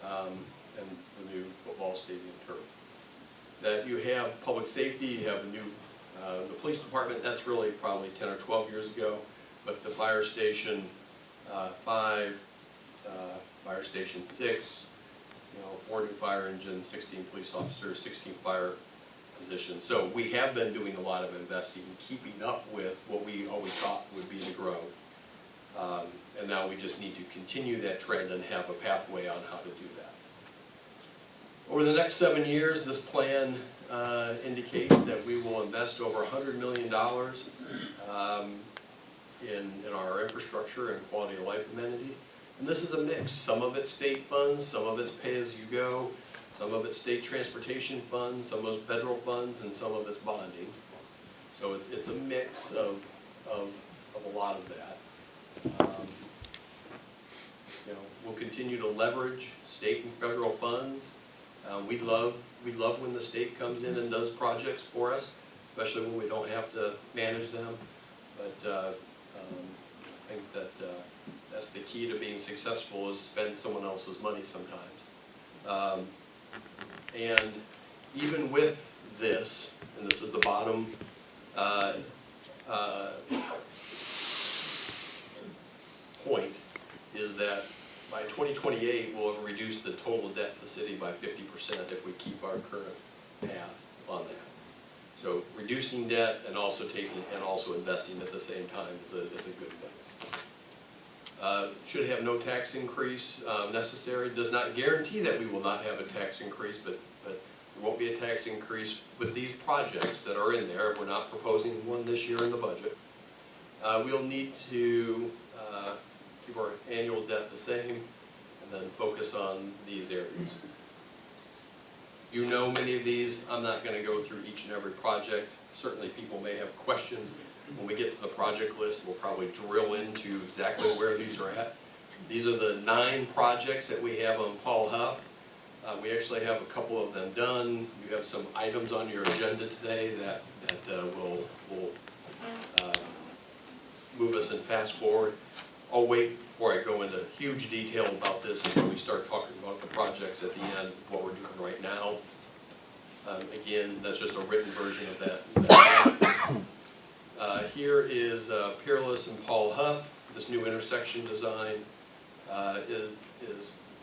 and the new football stadium turf. That you have public safety, you have the new, the police department, that's really probably 10 or 12 years ago, but the fire station 5, fire station 6, 4 new fire engines, 16 police officers, 16 fire positions. So we have been doing a lot of investing, keeping up with what we always thought would be the growth. And now we just need to continue that trend and have a pathway on how to do that. Over the next 7 years, this plan indicates that we will invest over $100 million in our infrastructure and quality of life amenities. And this is a mix. Some of it's state funds, some of it's pay-as-you-go, some of it's state transportation funds, some of it's federal funds, and some of it's bonding. So it's a mix of a lot of that. We'll continue to leverage state and federal funds. We love when the state comes in and does projects for us, especially when we don't have to manage them. But think that that's the key to being successful, is spend someone else's money sometimes. And even with this, and this is the bottom point, is that by 2028, we'll have reduced the total debt to the city by 50% if we keep our current path on that. So reducing debt and also investing at the same time is a good mix. Should have no tax increase necessary. Does not guarantee that we will not have a tax increase, but there won't be a tax increase with these projects that are in there. We're not proposing one this year in the budget. We'll need to keep our annual debt the same and then focus on these areas. You know many of these. I'm not going to go through each and every project. Certainly people may have questions. When we get to the project list, we'll probably drill into exactly where these are at. These are the 9 projects that we have on Paul Huff. We actually have a couple of them done. You have some items on your agenda today that will move us and fast forward. I'll wait before I go into huge detail about this until we start talking about the projects at the end, what we're doing right now. Again, that's just a written version of that. Here is Peerless and Paul Huff. This new intersection design is,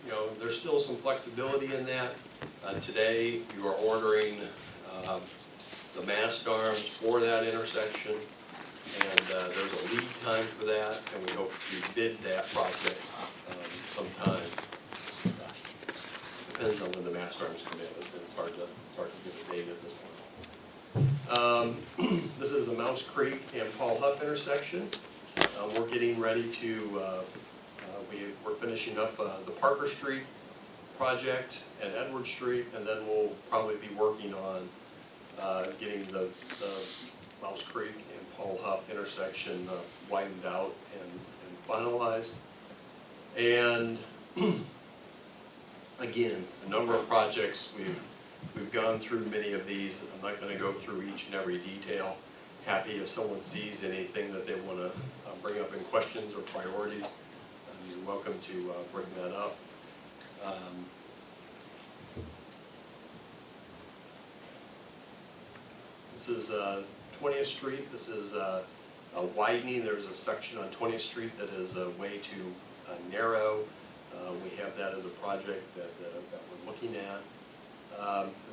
you know, there's still some flexibility in that. Today, you are ordering the mast arms for that intersection, and there's a lead time for that, and we hope to bid that project sometime. Depends on when the mast arms come in. It's hard to give a date at this point. This is the Mouse Creek and Paul Huff intersection. We're getting ready to, we're finishing up the Parker Street project and Edward Street, and then we'll probably be working on getting the Mouse Creek and Paul Huff intersection widened out and finalized. And again, a number of projects, we've gone through many of these. I'm not going to go through each and every detail. Happy if someone sees anything that they want to bring up in questions or priorities. You're welcome to bring that up. This is 20th Street. This is a widening. There's a section on 20th Street that is way too narrow. We have that as a project that we're looking at.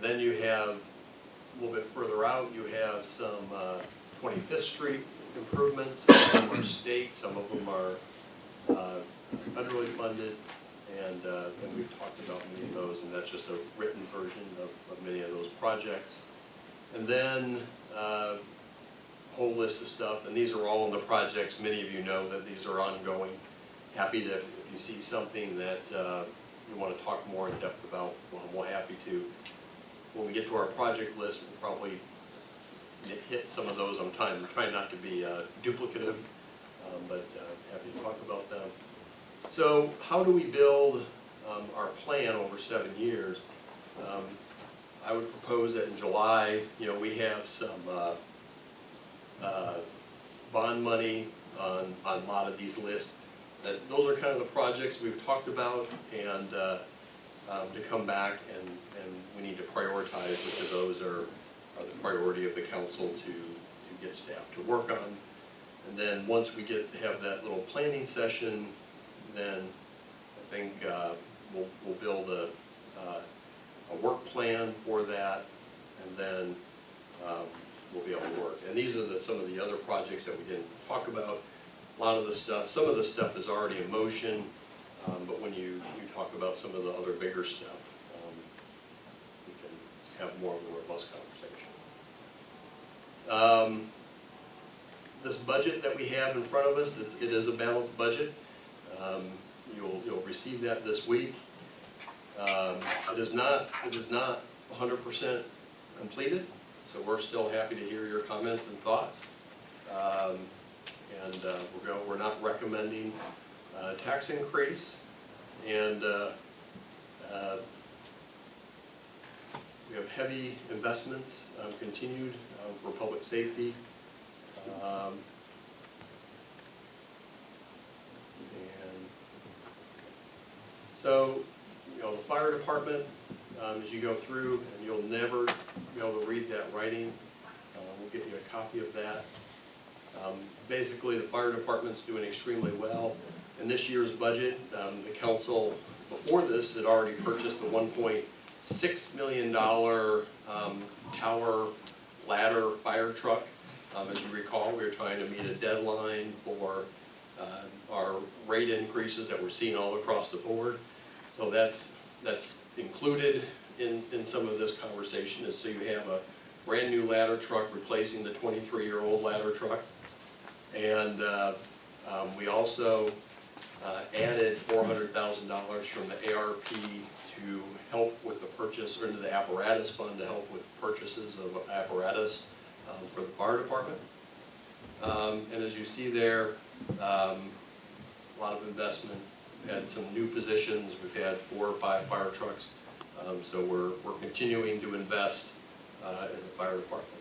Then you have, a little bit further out, you have some 25th Street improvements. Some of them are state, some of them are federally funded, and we've talked about many of those, and that's just a written version of many of those projects. And then a whole list of stuff, and these are all in the projects. Many of you know that these are ongoing. Happy to, if you see something that you want to talk more in depth about, well, I'm more happy to. When we get to our project list, we'll probably hit some of those on time. We're trying not to be duplicative, but happy to talk about them. So how do we build our plan over 7 years? I would propose that in July, you know, we have some bond money on a lot of these lists. Those are kind of the projects we've talked about, and to come back and we need to prioritize which of those are the priority of the council to get staff to work on. And then once we have that little planning session, then I think we'll build a work plan for that, and then we'll be able to work. And these are some of the other projects that we didn't talk about. A lot of the stuff, some of the stuff is already in motion, but when you talk about some of the other bigger stuff, we can have more of a robust conversation. This budget that we have in front of us, it is a balanced budget. You'll receive that this week. It is not 100% completed, so we're still happy to hear your comments and thoughts. And we're not recommending a tax increase, and we have heavy investments continued for public safety. So, you know, the fire department, as you go through, and you'll never be able to read that writing, we'll get you a copy of that. Basically, the fire department's doing extremely well. In this year's budget, the council, before this, had already purchased a $1.6 million tower ladder fire truck. As you recall, we were trying to meet a deadline for our rate increases that we're seeing all across the board. So that's included in some of this conversation, is so you have a brand new ladder truck replacing the 23-year-old ladder truck. And we also added $400,000 from the ARP to help with the purchase, or into the apparatus fund to help with purchases of apparatus for the fire department. And as you see there, a lot of investment. We've had some new positions. We've had 4 or 5 fire trucks. So we're continuing to invest in the fire department.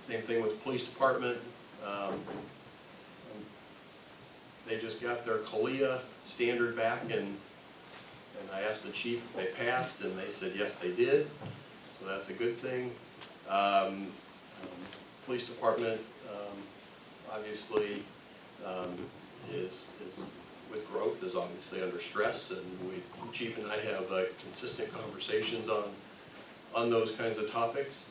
Same thing with the police department. They just got their CALIA standard back, and I asked the chief if they passed, and they said yes, they did. So that's a good thing. Police department, obviously, is with growth, is obviously under stress, and Chief and I have consistent conversations on those kinds of topics.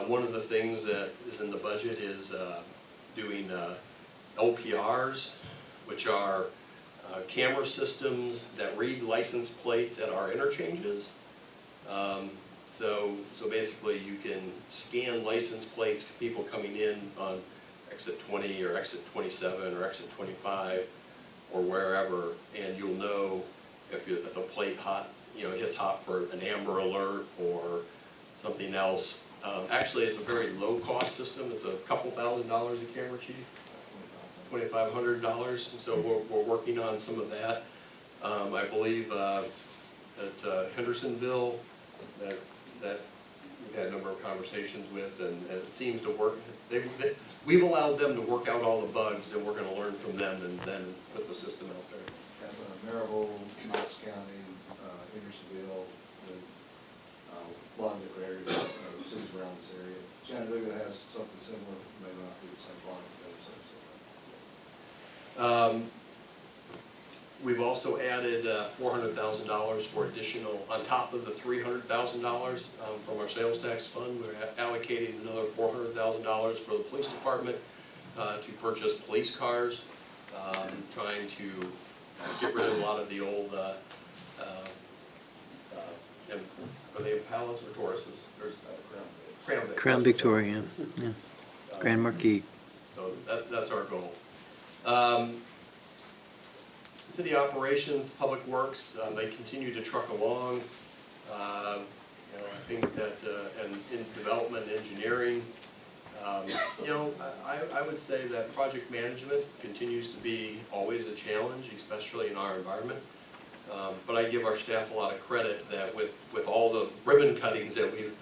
One of the things that is in the budget is doing LPRs, which are camera systems that read license plates at our interchanges. So basically you can scan license plates to people coming in on exit 20 or exit 27 or exit 25 or wherever, and you'll know if a plate hits hot for an amber alert or something else. Actually, it's a very low cost system. It's a couple $1,000s a camera, Chief. $2,500, and so we're working on some of that. I believe it's Hendersonville that we've had a number of conversations with, and it seems to work. We've allowed them to work out all the bugs, and we're going to learn from them and then put the system out there. As Maryville, Knox County, Hendersonville, a lot of different areas, cities around this area. Chattanooga has something similar, may not be the same volume, but we've also added $400,000 for additional, on top of the $300,000 from our sales tax fund. We're allocating another $400,000 for the police department to purchase police cars, trying to get rid of a lot of the old, are they Impalas or Tauruses? There's Crown Victoria, yeah. Grand Marquis. So that's our goal. City operations, public works, they continue to truck along. I think that, and in development engineering, I would say that project management continues to be always a challenge, especially in our environment. But I give our staff a lot of credit that with all the ribbon cuttings that we've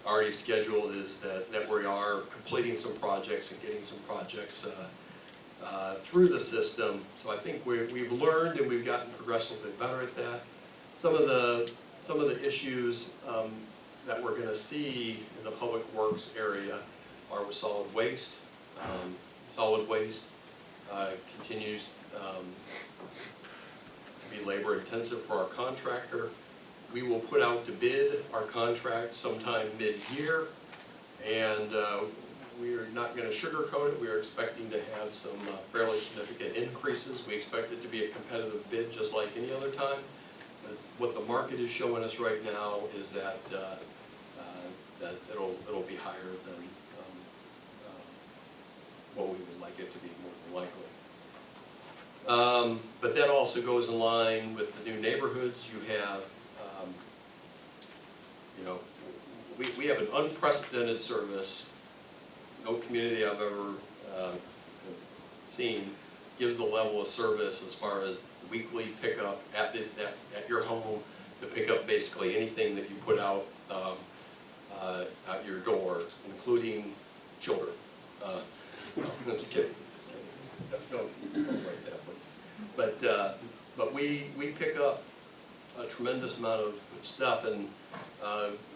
already scheduled, is that we are completing some projects and getting some projects through the system. So I think we've learned and we've gotten progressively better at that. Some of the issues that we're going to see in the public works area are with solid waste. Solid waste continues to be labor intensive for our contractor. We will put out to bid our contract sometime mid-year, and we are not going to sugarcoat it. We are expecting to have some fairly significant increases. We expect it to be a competitive bid just like any other time. But what the market is showing us right now is that that it'll be higher than what we would like it to be, more than likely. But that also goes in line with the new neighborhoods. You have, we have an unprecedented service. No community I've ever seen gives the level of service as far as weekly pickup at your home to pick up basically anything that you put out your door, including children. No, I'm just kidding. Don't write that. But tremendous amount of stuff, and,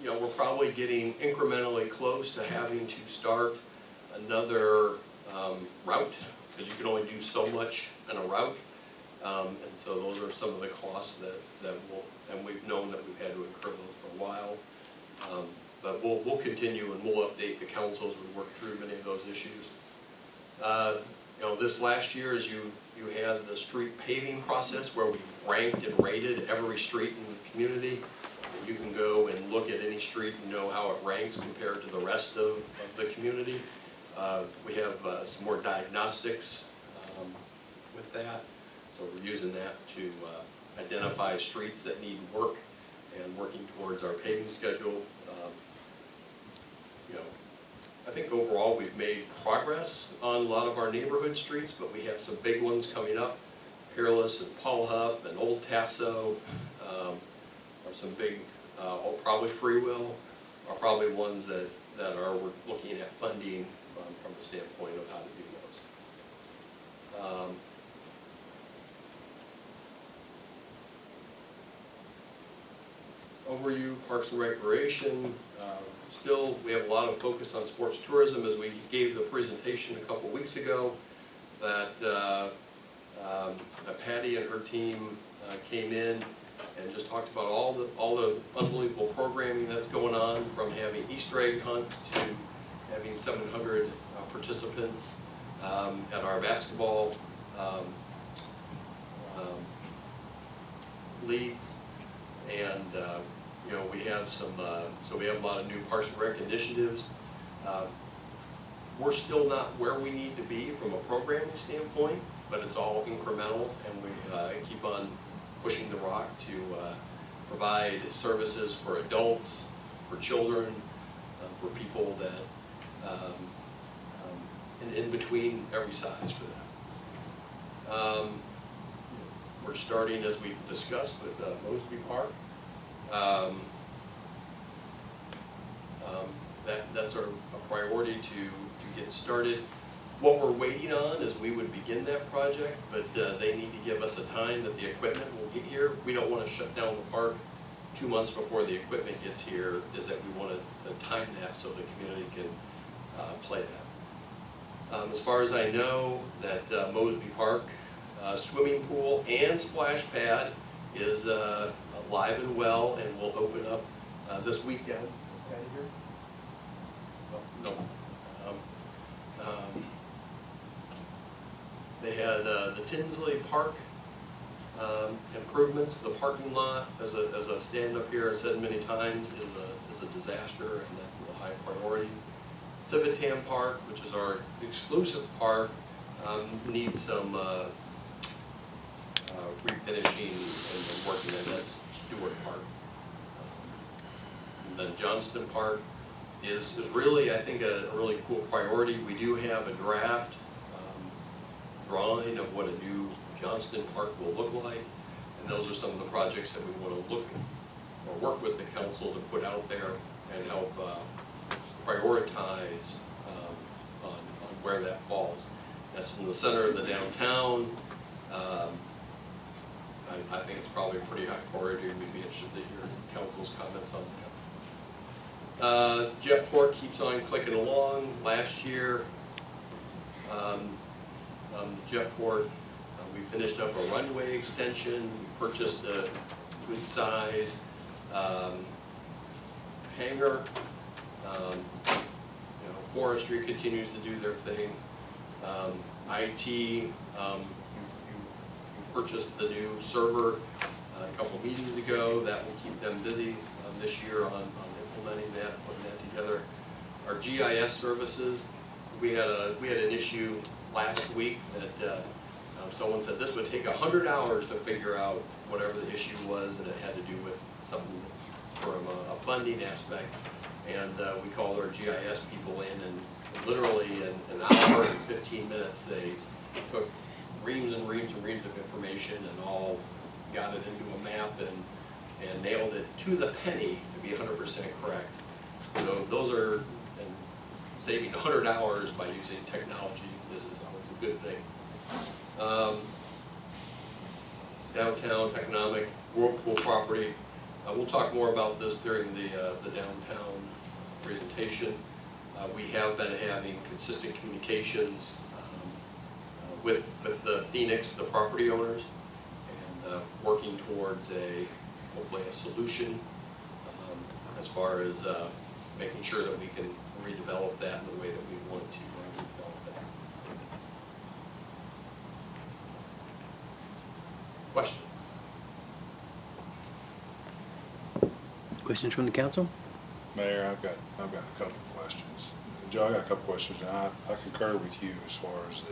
you know, we're probably getting incrementally close to having to start another route, because you can only do so much in a route. And so those are some of the costs that we'll, and we've known that we've had to incur those for a while. But we'll continue and we'll update the council as we work through many of those issues. You know, this last year, as you had the street paving process where we ranked and rated every street in the community. And you can go and look at any street and know how it ranks compared to the rest of the community. We have some more diagnostics with that. So we're using that to identify streets that need work and working towards our paving schedule. You know, I think overall we've made progress on a lot of our neighborhood streets, but we have some big ones coming up. Peerless and Paul Huff and Old Tasso are some big, probably Freewill, are probably ones that we're looking at funding from the standpoint of how to do those. Overview, Parks and Recreation. Still, we have a lot of focus on sports tourism, as we gave the presentation a couple weeks ago, that Patty and her team came in and just talked about all the unbelievable programming that's going on, from having Easter egg hunts to having 700 participants at our basketball leagues. And you know, we have some, so we have a lot of new Parks and Rec initiatives. We're still not where we need to be from a programming standpoint, but it's all incremental, and we keep on pushing the rock to provide services for adults, for children, for people that, in between every size for that. We're starting, as we discussed, with Mosby Park. That's a priority to get started. What we're waiting on is we would begin that project, but they need to give us a time that the equipment will get here. We don't want to shut down the park 2 months before the equipment gets here, is that we want to time that so the community can play that. As far as I know, that Mosby Park swimming pool and splash pad is alive and well, and will open up this weekend. No. They had the Tinsley Park improvements. The parking lot, as I've stand up here and said many times, is a disaster, and that's a high priority. Civitan Park, which is our exclusive park, needs some refinishing and working, and that's Stewart Park. And then Johnston Park is really, I think, a really cool priority. We do have a draft drawing of what a new Johnston Park will look like, and those are some of the projects that we want to look or work with the council to put out there and help prioritize on where that falls. That's in the center of the downtown. I think it's probably a pretty high priority. We'd be interested to hear council's comments on that. Jetport keeps on clicking along. Last year, Jetport, we finished up a runway extension. We purchased a good size hangar. Forestry continues to do their thing. IT, you purchased the new server a couple meetings ago. That will keep them busy this year on implementing that, putting that together. Our GIS services, we had an issue last week that someone said this would take 100 hours to figure out whatever the issue was, and it had to do with something from a funding aspect. And we called our GIS people in, and literally in an hour and 15 minutes, they took reams and reams and reams of information and all got it into a map and nailed it to the penny to be 100% correct. So those are, and saving 100 hours by using technology, this is always a good thing. downtown economic whirlpool property. We'll talk more about this during the downtown presentation. We have been having consistent communications with the Phoenix, the property owners, and working towards hopefully a solution as far as making sure that we can redevelop that in the way that we want to redevelop that. Questions? Questions from the council? Mayor, I've got a couple of questions. Joe, I got a couple of questions, and I concur with you as far as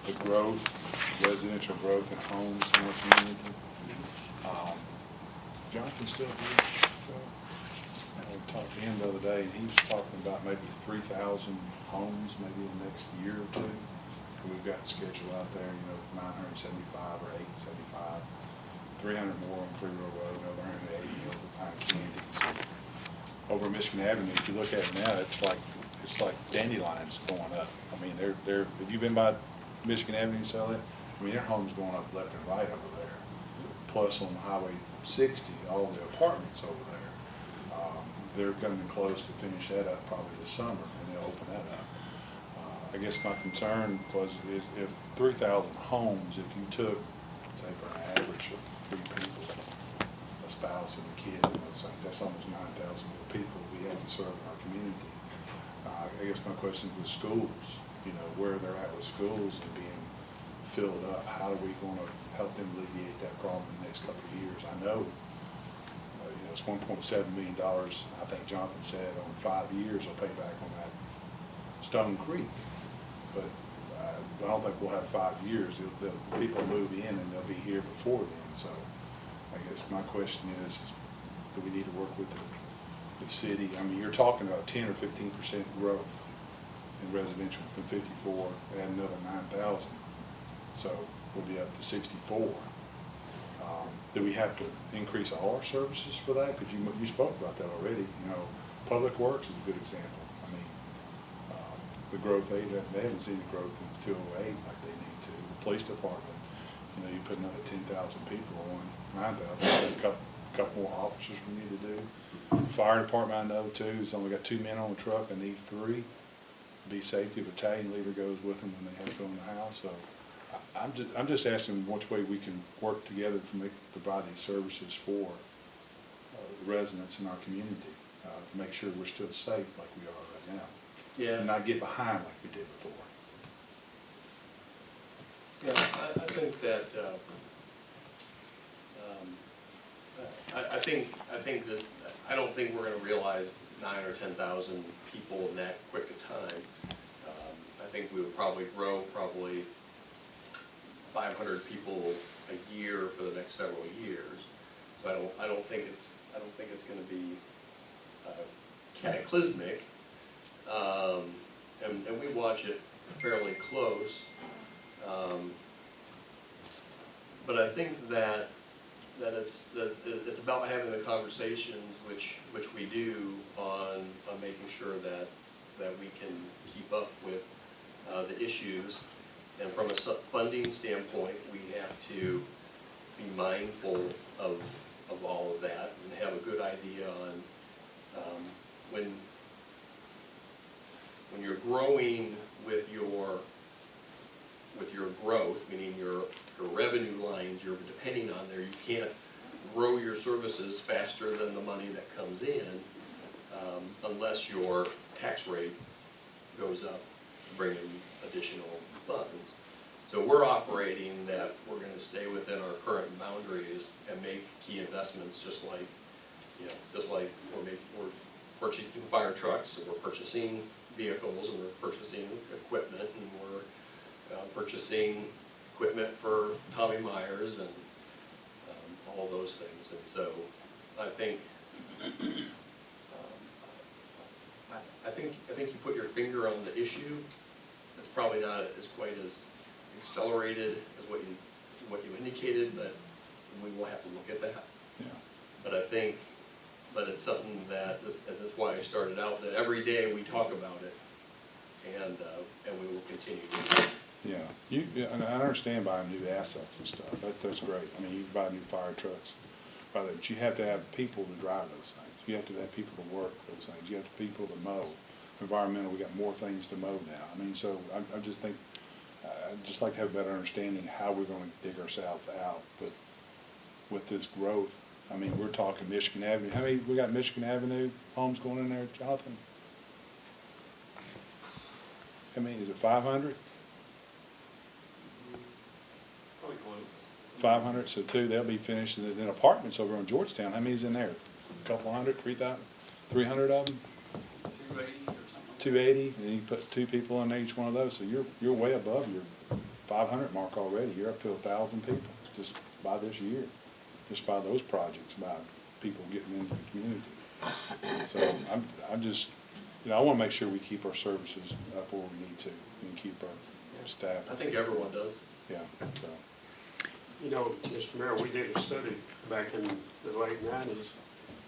the growth, residential growth in homes in our community. Jonathan still here? I talked to him the other day, and he was talking about maybe 3,000 homes maybe in the next year or two. We've got scheduled out there, 975 or 875, 300 more on Free Road Road, another 180 over behind Candy's. Over Michigan Avenue, if you look at it now, it's like dandelions going up. I mean, they're. Have you been by Michigan Avenue and sell it? I mean, their homes going up left and right over there. Plus on Highway 60, all the apartments over there. They're coming close to finish that up probably this summer, and they'll open that up. I guess my concern is if 3,000 homes, if you took, say, for an average of 3 people, a spouse and a kid, that's almost 9,000 people we have to serve in our community. I guess my question is with schools, where they're at with schools and being filled up, how are we going to help them alleviate that problem in the next couple of years? I know, it's $1.7 million, I think Jonathan said, on 5 years they'll pay back on that Stone Creek. But I don't think we'll have 5 years. The people move in and they'll be here before then. So I guess my question is, do we need to work with the city? I mean, you're talking about 10 or 15% growth in residential from 54 and another 9,000. So we'll be up to 64. Do we have to increase our services for that? Because you spoke about that already. Public Works is a good example. I mean, the growth they haven't seen the growth in 208 like they need to. The police department, you put another 10,000 people on 9,000. A couple more officers we need to do. Fire department, I know too, has only got 2 men on the truck. I need 3. Be safety battalion leader goes with them when they have to go in the house. So I'm just asking which way we can work together to provide these services for the residents in our community, to make sure we're still safe like we are right now. Yeah. And not get behind like we did before. Yeah, I think that, I don't think we're gonna realize 9,000 or 10,000 people in that quick a time. I think we would probably grow 500 people a year for the next several years. So I don't think it's gonna be cataclysmic. And we watch it fairly close. But I think that it's about having the conversations which we do on making sure that we can keep up with the issues. And from a funding standpoint, we have to be mindful of all of that and have a good idea on when you're growing with your growth, meaning your revenue lines you're depending on there, you can't grow your services faster than the money that comes in unless your tax rate goes up, bringing additional funds. So we're operating that we're going to stay within our current boundaries and make key investments, just like we're purchasing fire trucks, and we're purchasing vehicles, and we're purchasing equipment, and we're purchasing equipment for Tommy Myers and all those things. And so I think you put your finger on the issue. It's probably not as quite as accelerated as what you indicated, but we will have to look at that. Yeah. But it's something that, and that's why I started out, that every day we talk about it, and we will continue to do it. Yeah, and I understand buying new assets and stuff, that's great, I mean, you can buy new fire trucks, but you have to have people to drive those things, you have to have people to work those things, you have people to mow. Environmental, we got more things to mow now, I mean, so I just think, I'd just like to have a better understanding how we're gonna dig ourselves out, but with this growth, I mean, we're talking Michigan Avenue, how many, we got Michigan Avenue homes going in there, Jonathan? I mean, is it 500? Probably close. 500, so two, they'll be finished, and then apartments over on Georgetown, how many's in there? A couple hundred, 3,000, 300 of them? 280 or something. 280, and you put two people in each one of those, so you're way above your 500 mark already, you're up to 1,000 people, just by this year, just by those projects, by people getting into the community. So I'm just, I wanna make sure we keep our services up where we need to, and keep our staff. I think everyone does. Yeah, so. You know, Mr. Mayor, we did a study back in the late 90s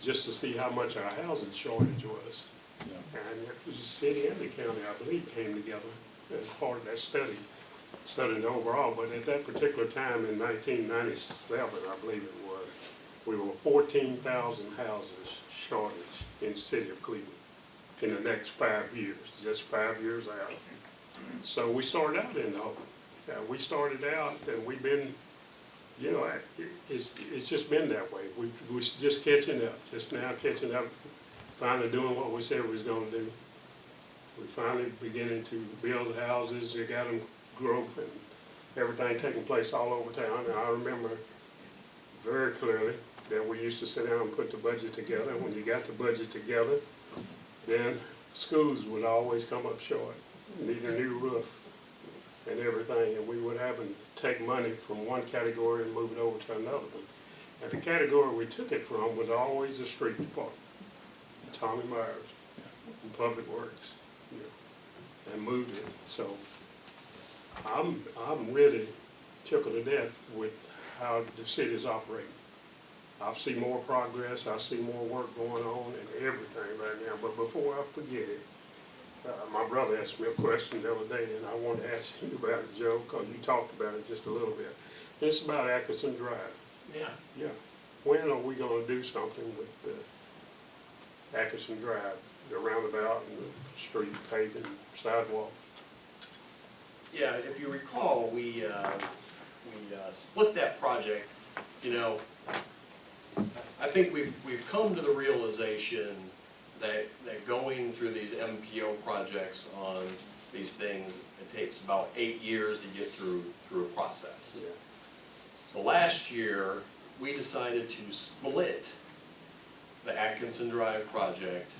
just to see how much our housing shortage was. Yeah. And the city and the county, I believe, came together as part of that study, studying overall. But at that particular time in 1997, I believe it was, we were 14,000 houses shortage in the city of Cleveland in the next 5 years, just 5 years out. So we started out in the hole. We started out and we've been, you know, it's just been that way. We're just catching up, just now catching up, finally doing what we said we was gonna do. We finally beginning to build houses, you got them growth and everything taking place all over town. And I remember very clearly that we used to sit down and put the budget together. When you got the budget together, then schools would always come up short, need a new roof and everything, and we would have to take money from one category and move it over to another one. And the category we took it from was always the street department, Tommy Myers, and Public Works, you know, and moved it. So I'm really tickled to death with how the city's operating. I see more progress, I see more work going on and everything right now. But before I forget it, my brother asked me a question the other day, and I wanted to ask you about it, Joe, because you talked about it just a little bit. It's about Atkinson Drive. Yeah. Yeah. When are we going to do something with Atkinson Drive, the roundabout and the street paving, sidewalk? Yeah, if you recall, we split that project. You know, I think we've come to the realization that going through these MPO projects on these things, it takes about 8 years to get through a process. Yeah. So last year, we decided to split the Atkinson Drive project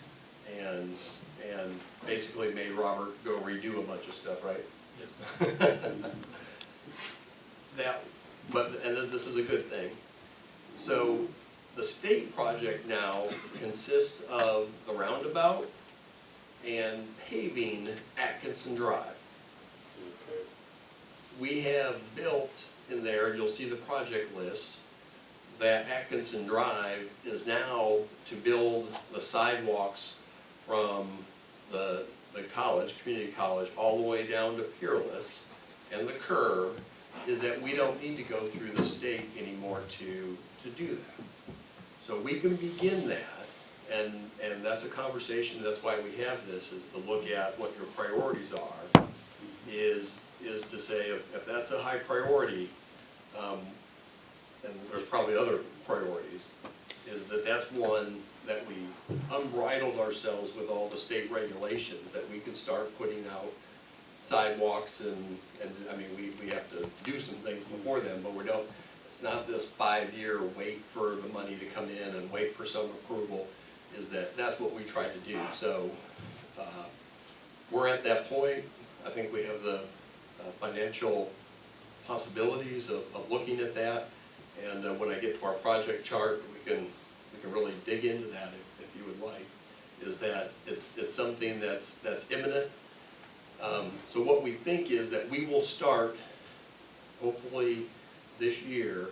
and basically made Robert go redo a bunch of stuff, right? And this is a good thing. So the state project now consists of the roundabout and paving Atkinson Drive. Okay. We have built in there, you'll see the project list, that Atkinson Drive is now to build the sidewalks from the college, community college, all the way down to Peerless. And the curb is that we don't need to go through the state anymore to do that. So we can begin that, and that's a conversation, that's why we have this, is to look at what your priorities are, is to say if that's a high priority, and there's probably other priorities, is that's one that we unbridled ourselves with all the state regulations, that we can start putting out sidewalks and I mean, we have to do some things before then, but we don't, it's not this 5-year wait for the money to come in and wait for some approval, that's what we try to do. So we're at that point. I think we have the financial possibilities of looking at that, and when I get to our project chart, we can really dig into that if you would like, is that it's something that's imminent. So what we think is that we will start, hopefully this year,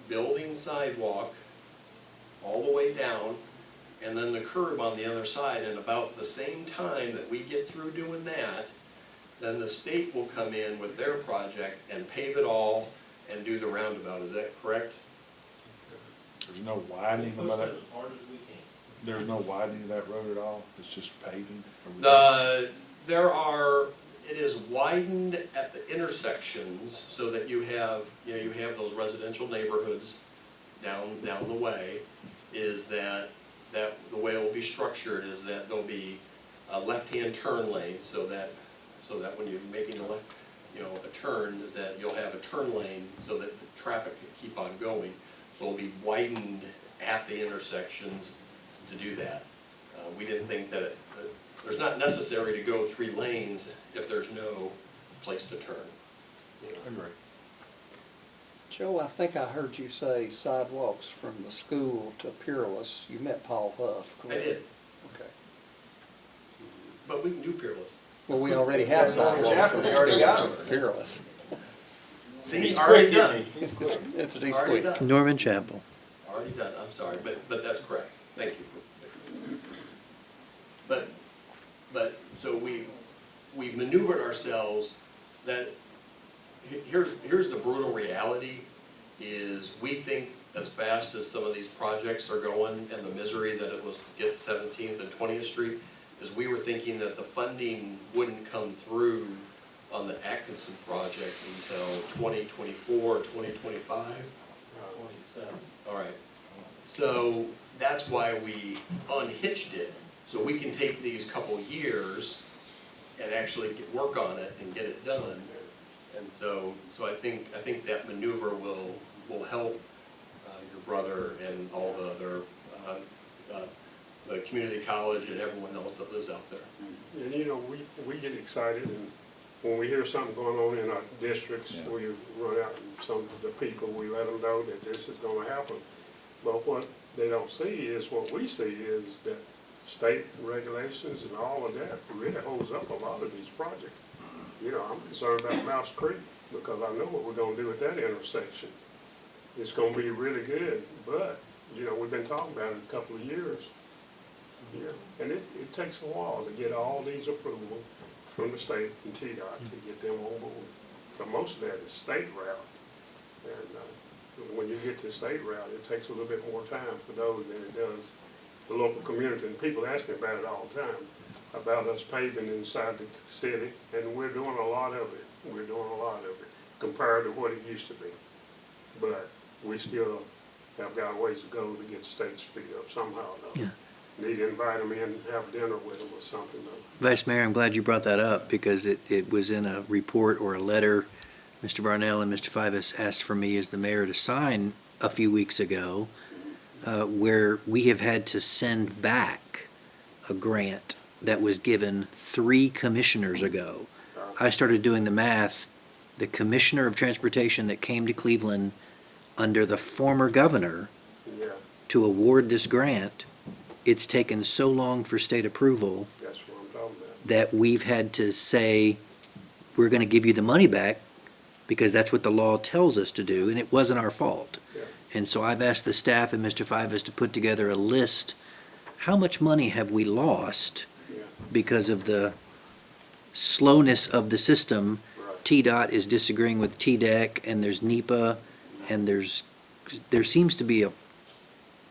building sidewalk all the way down, and then the curb on the other side, and about the same time that we get through doing that, then the state will come in with their project and pave it all and do the roundabout, is that correct? There's no widening of that, there's no widening of that road at all, it's just paving? It is widened at the intersections so that you have those residential neighborhoods down the way, is that the way it will be structured is that there'll be a left-hand turn lane so that when you're making a turn, is that you'll have a turn lane so that the traffic can keep on going. So it'll be widened at the intersections to do that. We didn't think that there's not necessary to go 3 lanes if there's no place to turn. Agree. Joe, I think I heard you say sidewalks from the school to Peerless. You meant Paul Huff, I correct? did, Okay. but we can do Peerless. Well, we already have sidewalks from the They already got school to them. Peerless. See, already done. It's an east Already quick. done. Norman Chapel. Already done, I'm sorry, but that's correct, thank you. But, so we maneuvered ourselves that, here's the brutal reality, is we think as fast as some of these projects are going and the misery that it was to get 17th and 20th Street, is we were thinking that the funding wouldn't come through on the Atkinson project until 2024, 2025. 27. All right, so that's why we unhitched it, so we can take these couple years and actually work on it and get it done. And so I think that maneuver will help your brother and all the other, the community college and everyone else that lives out there. And you know, we get excited, and when we hear something going on in our districts, Yeah. we run out and some of the people, we let them know that this is gonna happen. But what they don't see is, what we see is that state regulations and all of that really holds up a lot of these projects. You know, I'm concerned about Mouse Creek, because I know what we're gonna do at that intersection. It's gonna be really good, but, you know, we've been talking about it a couple of years. Yeah, and it takes a while to get all these approvals from the state and TDOT to get them on board. So most of that is state route. And when you get to state route, it takes a little bit more time for those than it does the local community. And people ask me about it all the time, about us paving inside the city, and we're doing a lot of it. We're doing a lot of it compared to what it used to be. But we still have got a ways to go to get state speed up somehow though. Yeah. Need to invite them in, have dinner with them or something though. Vice Mayor, I'm glad you brought that up, because it was in a report or a letter Mr. Barnell and Mr. Fivas asked for me as the mayor to sign a few weeks ago, where we have had to send back a grant that was given 3 commissioners ago. I started doing the math. The Commissioner of Transportation that came to Cleveland under the former governor Yeah, to award this grant, it's taken so long for state approval that's what I'm talking about. that we've had to say, we're going to give you the money back because that's what the law tells us to do, and it wasn't our fault. Yeah. And so I've asked the staff and Mr. Fivas to put together a list, how much money have we lost Yeah. because of the slowness of the system? Right. TDOT is disagreeing with TDEC, and there's NEPA, and there seems to be a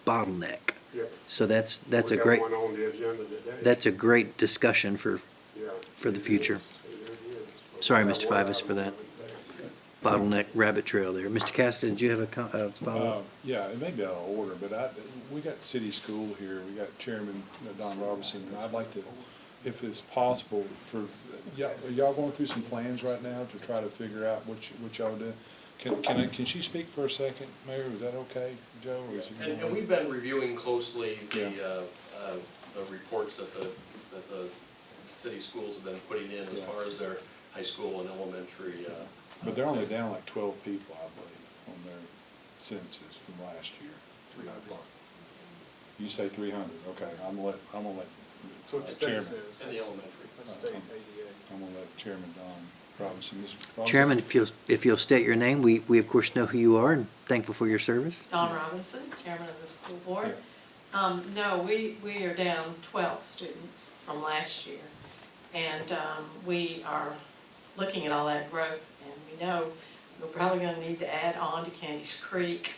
bottleneck. Yeah. So that's a We got great, one on the agenda today. that's a great discussion for Yeah. the future. It is. Sorry, Got Mr. one Fivas, item for that. on it. Bottleneck rabbit trail there. Mr. Cassidy, did you have a follow-up? Yeah, it may be out of order, but we got city school here, we got Chairman Don Robinson, and I'd like to, if it's possible, are y'all going through some plans right now to try to figure out what y'all do? Can she speak for a second, Mayor? Is that okay, Joe? Or is it- And we've been reviewing closely the Yeah. reports that the city schools have been putting in as Yeah. far as their high school and elementary. But they're only down like 12 people, I believe, on their census from last year. 300. You say 300, okay, I'm gonna let So what the state Chairman. says. In the elementary. That's state ADA. I'm gonna let Chairman Don Robinson. Mr. Robinson? Chairman, if you'll state your name, we of course know who you are and thankful for your service. Dawn Robinson, Chairman of the school board. No, we are down 12 students from last year. And we are looking at all that growth, and we know we're probably gonna need to add on to Candy's Creek.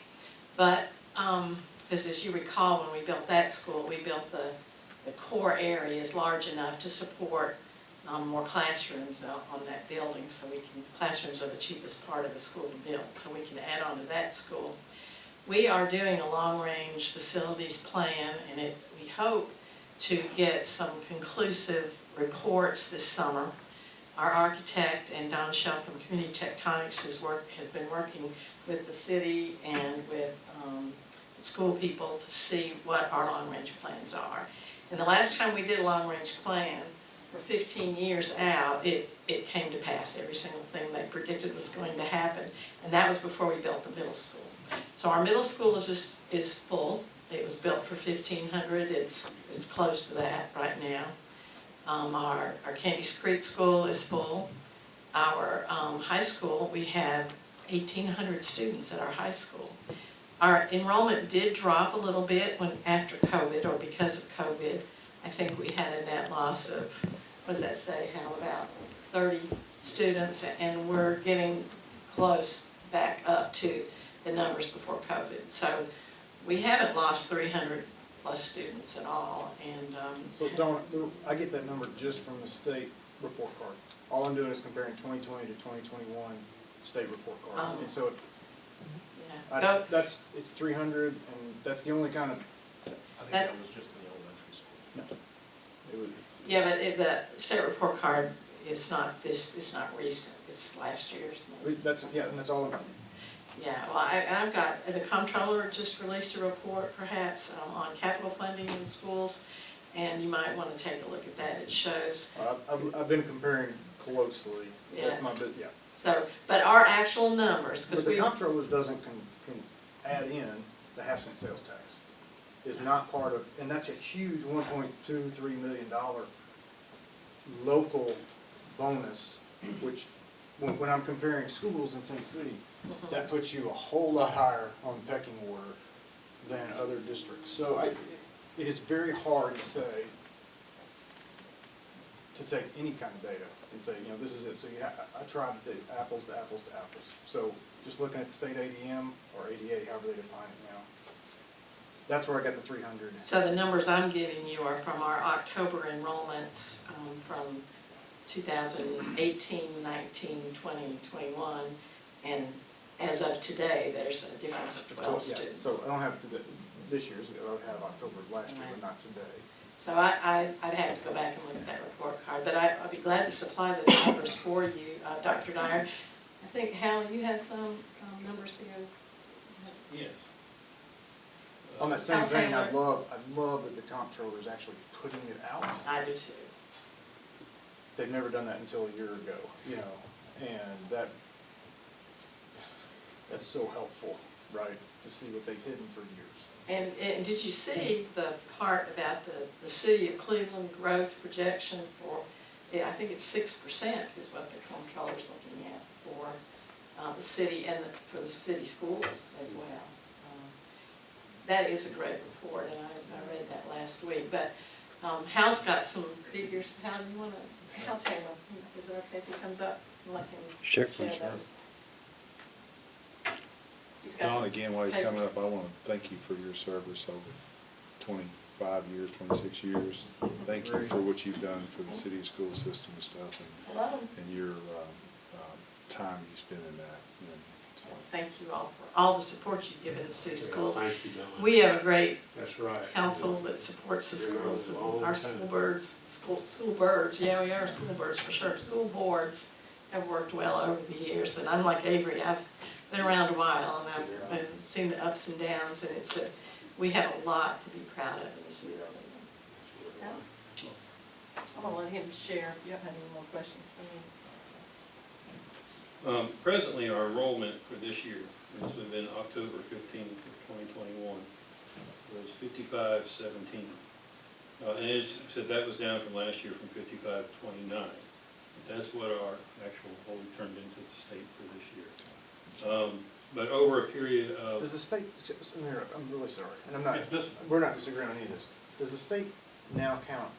But, because as you recall, when we built that school, we built the core area is large enough to support more classrooms on that building, so classrooms are the cheapest part of the school to build, so we can add on to that school. We are doing a long-range facilities plan, and we hope to get some conclusive reports this summer. Our architect and Don Shell from Community Tectonics has been working with the city and with school people to see what our long-range plans are. And the last time we did a long-range plan, for 15 years out, it came to pass. Every single thing they predicted was going to happen, and that was before we built the middle school. So our middle school is full. It was built for 1,500. It's close to that right now. Our Candy's Creek School is full. Our high school, we had 1,800 students at our high school. Our enrollment did drop a little bit after COVID, or because of COVID. I think we had a net loss of, what does that say, how about 30 students, and we're getting close back up to the numbers before COVID. So we haven't lost 300 plus students at all, and So Dawn, I get that number just from the state report card. All I'm doing is comparing 2020 to 2021 state report card. And so it's 300, and that's the only kind of. I think that was just in the elementary school. No, it would. yeah, but the state report card is not it's not recent. It's last year's. And that's all about. Yeah, well, I've got, the comptroller just released a report perhaps on capital funding in schools, and you might want to take a look at that. It shows. I've been comparing closely. Yeah. That's my bit, yeah. So, but our actual numbers, But because the we. comptroller doesn't can add in the half-cent sales tax. Is not part of, and that's a huge $1.23 million local bonus, which when I'm comparing schools in Tennessee, that puts you a whole lot higher on the pecking order than other districts. So it is very hard to say, to take any kind of data and say, this is it. So I tried to do apples to apples to apples. So just looking at the state ADM or ADA, however they define it now, that's where I got the 300. So the numbers I'm giving you are from our October enrollments from 2018, 19, 20, 21, and as of today, there's a difference of 12 students. So I don't have this year's, I would have October of last year, but not today. So I'd have to go back and look at that report card, but I'd be glad to supply those numbers for you, Dr. Dyer. I think, Hal, you have some numbers here? Yes. On that same Al vein, I Taylor. love that the comptroller is actually putting it out. I do too. They've never done that until a year ago, and that's so helpful, right, to see what they've hidden for years. And did you see the part about the city of Cleveland growth projection for, I think it's 6% is what the comptroller's looking at for the city and for the city schools as well. That is a great report, and I read that last week. But Hal's got some figures. Hal, you want to, Hal Taylor, is it okay if he comes up and let him Sure. share those? He's got Don, again, while he's papers. coming up, I want to thank you for your service over 25 years, 26 years. Thank you for what you've done for the city school system and stuff, Hello. and your time you spend in that. So. Thank you all for all the support you've given the city schools. Thank you, Don. We have a great That's right. council that supports the Been around schools, a long and our time. school birds, yeah, we are school birds for sure. School boards have worked well over the years, and unlike Avery, I've been around a while, and I've seen the ups and downs, and we have a lot to be proud of in the city of Cleveland. I'm gonna let him share, if you don't have any more questions for me. Presently, our enrollment for this year, this would have been October 15th of 2021, was 5517. And as you said, that was down from last year from 5529. That's what our actual hold turned into the state for this year. But over a period of... Does the state, I'm really sorry, and I'm not, Yes, we're not disagreeing on any of this. Does the state now count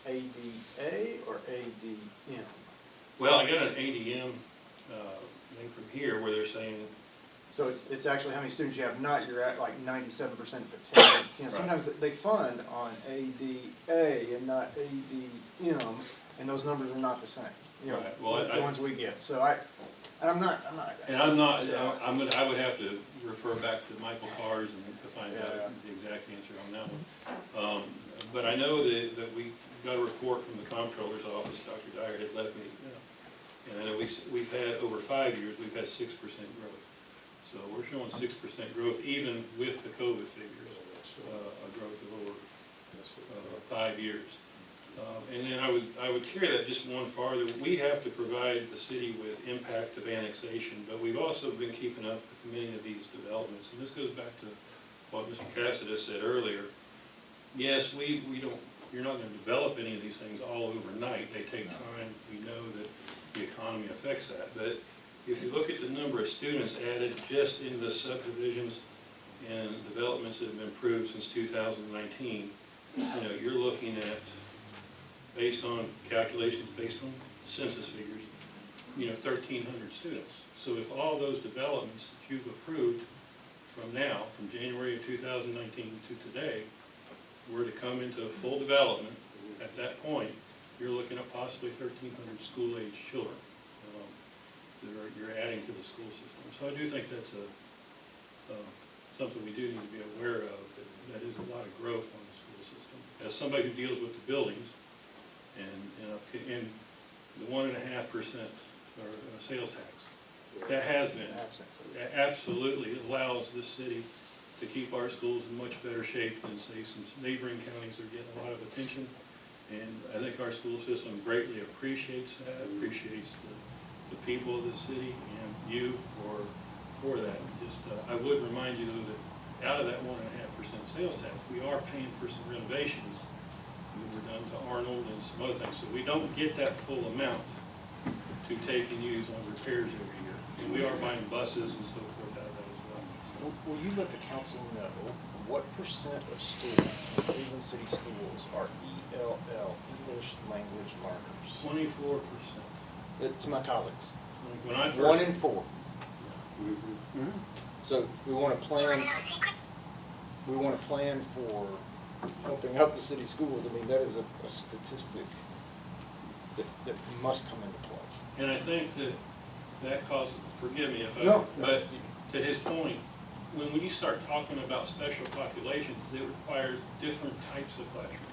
ADA or ADM? Well, I got an ADM link from here where they're saying, So it's actually how many students you have, not you're at like 97% attendance. You know, Right. sometimes they fund on ADA and not ADM, and those numbers are not the same. You know, Right. Well, the ones we get. So I'm not. and I'm not, I would have to refer back to Michael Cars and to find out Yeah. the exact answer on that one. But I know that we got a report from the comptroller's office, Dr. Dyer had left me. And I know we've had, over 5 years, we've had 6% growth. So we're showing 6% growth even with the COVID figures, a growth of over 5 years. And then I would carry that just one farther. We have to provide the city with impact of annexation, but we've also been keeping up with many of these developments. And this goes back to what Mr. Cassidy said earlier. Yes, you're not going to develop any of these things all overnight. They take time. We know that the economy affects that. But if you look at the number of students added just in the subdivisions and developments that have been approved since 2019, you're looking at, based on calculations, based on census figures, 1,300 students. So if all those developments that you've approved from now, from January of 2019 to today, were to come into full development, at that point, you're looking at possibly 1,300 school-age children that you're adding to the school system. So I do think that's something we do need to be aware of, that is a lot of growth on the school system. As somebody who deals with the buildings, and the 1.5% or sales tax, that has been, absolutely allows the city to keep our schools in much better shape than, say, some neighboring counties are getting a lot of attention. And I think our school system greatly appreciates that, appreciates the people of the city and you for that. Just, I would remind you though that out of that 1.5% sales tax, we are paying for some renovations that were done to Arnold and some other things. So we don't get that full amount to take and use on repairs every year. And we are buying buses and so forth out of that as well. Will you let the council know what percent of students in Cleveland City Schools are ELL, English Language Learners? 24%. To my colleagues. When I 1 first, in 4. So we want to plan. We want to plan for helping out the city schools. I mean, that is a statistic that must come into play. and I think that causes, forgive me if I, No. but to his point, when you start talking about special populations, it requires different types of classrooms.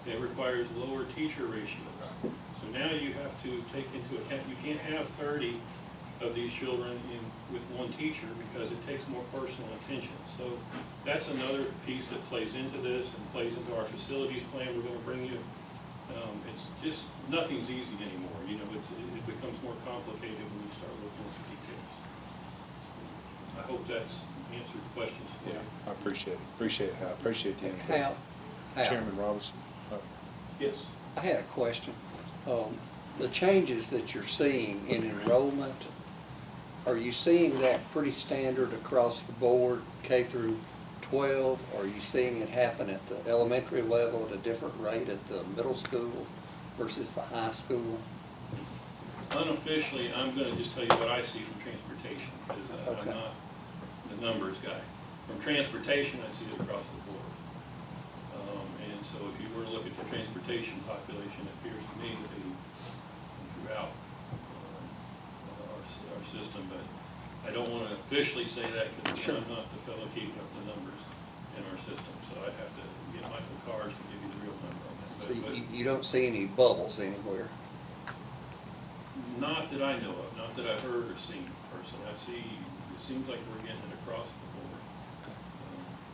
It requires lower teacher ratios. So now you have to take into account, you can't have 30 of these children with one teacher because it takes more personal attention. So that's another piece that plays into this and plays into our facilities plan we're going to bring you. It's just, nothing's easy anymore. It becomes more complicated when you start looking at the details. I hope that's answered the questions for you. I appreciate it. I appreciate the input. Hal, Chairman Robinson. Yes. I had a question. The changes that you're seeing in enrollment, are you seeing that pretty standard across the board, K through 12? Or are you seeing it happen at the elementary level at a different rate at the middle school versus the high school? Unofficially, I'm going to just tell you what I see from transportation, because I'm not the numbers guy. From transportation, I see it across the board. And so if you were to look at the transportation population, it appears to me to be throughout our system, but I don't want to officially say that because I'm not the fellow keeping up the numbers in our system. So I'd have to get Michael Cars to give you the real number on that. So you don't see any bubbles anywhere? Not that I know of, not that I've heard or seen personally. It seems like we're getting it across the board.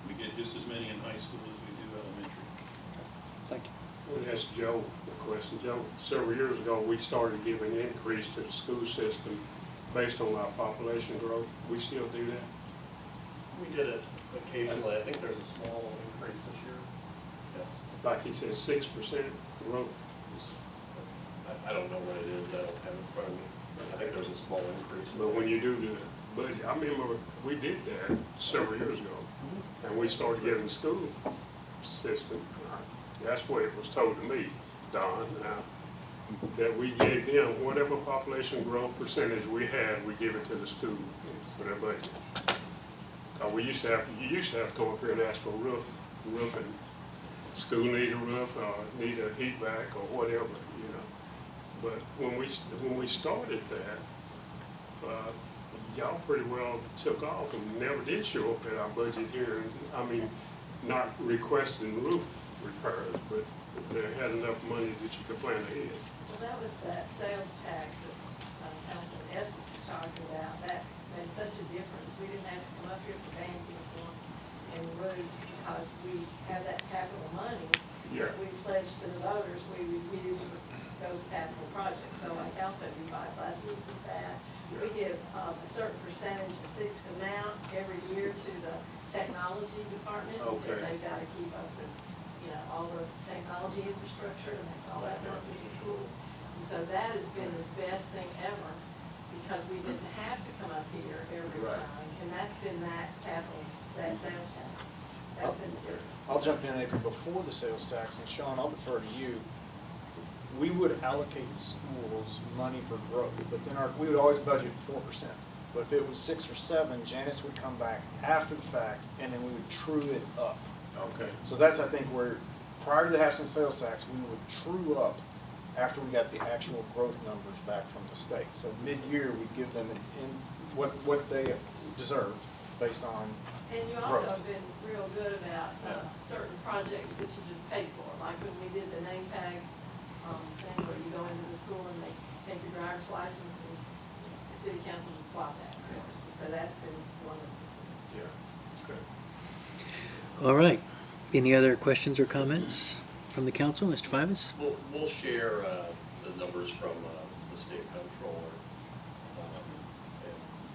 We get just as many in high school as we do elementary. Thank you. I want to ask Joe a question. Joe, several years ago, we started giving increase to the school system based on our population growth. We still do that? We did it occasionally. I think there's a small increase this year. Yes. Like he said, 6% growth. I don't know what it is. I don't have it in front of me. I think there's a small increase. But when you do the budget, I remember we did that several years ago. And we started giving the school system, that's what it was told to me, Don. Now, that we gave them, whatever population growth percentage we had, we give it to the student for their budget. We used to have, you used to have to come up here and ask for roofing. School need a roof, or need a heat vac, or whatever, you know. But when we started that, y'all pretty well took off and never did show up at our budget here. I mean, not requesting roof repairs, but they had enough money that you could plan ahead. Well, that was that sales tax that Councilman Estes was talking about. That's made such a difference. We didn't have to come up here for band uniforms and roofs because we have that capital money that we pledged to the voters. We use it for those capital projects. So like also we buy buses with that. We give a certain percentage, a fixed amount every year to the technology department because they've got to keep up with, you know, all the technology infrastructure and make all that work with the schools. And so that has been the best thing ever because we didn't have to come up here every time. And that's been that capital, that sales tax. That's been the difference. I'll jump in there, before the sales tax, and Sean, I'll defer to you. We would allocate the schools money for growth, but then we would always budget 4%. But if it was 6 or 7, Janice would come back after the fact, and then we would true it up. Okay. So that's, I think, where, prior to the half cent sales tax, we would true up after we got the actual growth numbers back from the state. So mid-year, we'd give them what they deserved based on And you growth. also have been real good about certain projects that you just paid for, like when we did the name tag thing where you go into the school and they take your driver's license and the city council just bought that for us. And so that's been wonderful. Yeah, okay. All right. Any other questions or comments from the council? Mr. Fivas? We'll share the numbers from the state comptroller.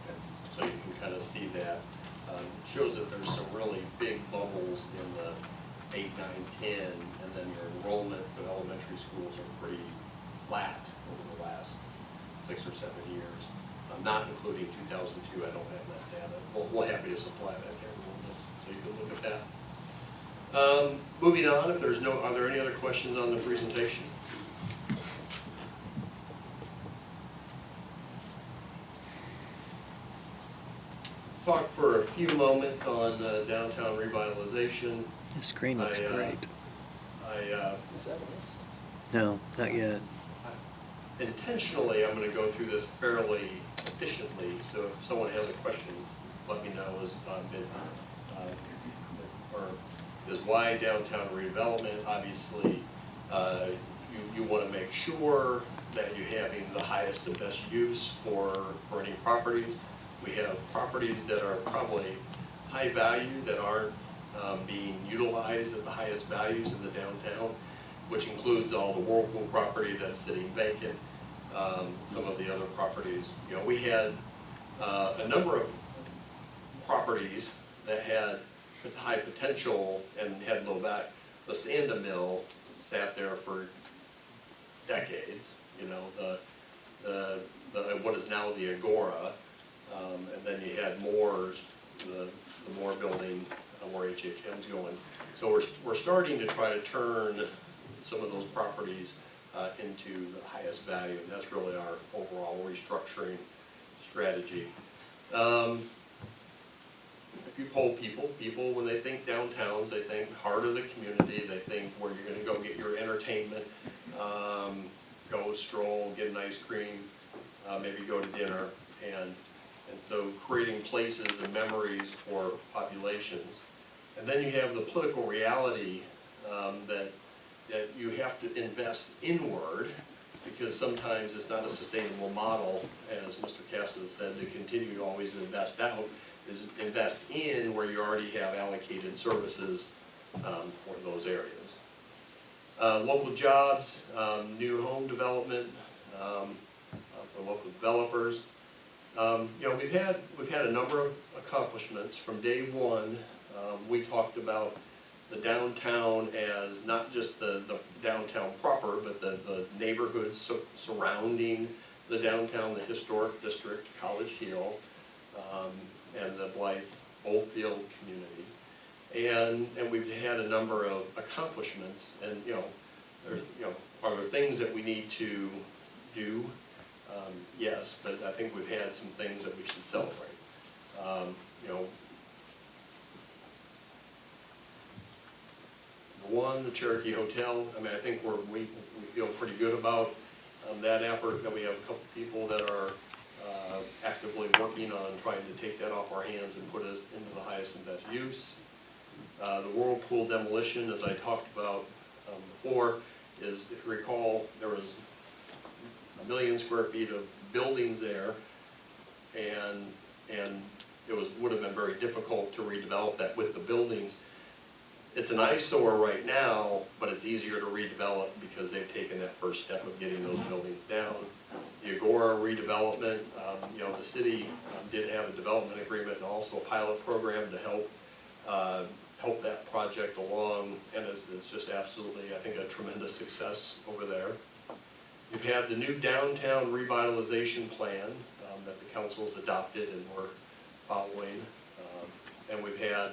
And so you can kind of see that. It shows that there's some really big bubbles in the 8, 9, 10, and then your enrollment for elementary schools are pretty flat over the last 6 or 7 years. Not including 2002, I don't have that data. We're happy to supply that to everyone, so you can look at that. Moving on, if there's are there any other questions on the presentation? Talk for a few moments on downtown revitalization. The screen looks great. Is that this? No, not yet. Intentionally, I'm going to go through this fairly efficiently, so if someone has a question, let me know as or is why downtown redevelopment. Obviously, you want to make sure that you're having the highest and best use for any properties. We have properties that are probably high value that aren't being utilized at the highest values in the downtown, which includes all the Whirlpool property that's sitting vacant, some of the other properties. You know, we had a number of properties that had high potential and had low value. The Sanda Mill sat there for decades, you know, the what is now the Agora, and then you had Moore's, the Moore building where HHM's going. So we're starting to try to turn some of those properties into the highest value, and that's really our overall restructuring strategy. If you poll people when they think downtowns, they think heart of the community, they think where you're going to go get your entertainment, go stroll, get an ice cream, maybe go to dinner, and so creating places and memories for populations. And then you have the political reality that you have to invest inward, because sometimes it's not a sustainable model, as Mr. Cassidy said, to continue to always invest out, is invest in where you already have allocated services for those areas. Local jobs, new home development for local developers. You know, we've had a number of accomplishments from day one. We talked about the downtown as not just the downtown proper, but the neighborhoods surrounding the downtown, the historic district, College Hill, and the Blythe Oldfield community. And we've had a number of accomplishments, and you know, Are there things that we need to do? Yes, but I think we've had some things that we should celebrate. You know, the Cherokee Hotel, I mean, I think we feel pretty good about that effort, that we have a couple people that are actively working on trying to take that off our hands and put us into the highest and best use. The Whirlpool demolition, as I talked about before, is, if you recall, there was 1 million square feet of buildings there, and it would have been very difficult to redevelop that with the buildings. It's an eyesore right now, but it's easier to redevelop because they've taken that first step of getting those buildings down. The Agora redevelopment, you know, the city did have a development agreement and also a pilot program to help that project along, and it's just absolutely, I think, a tremendous success over there. We've had the new downtown revitalization plan that the council's adopted and we're following, and we've had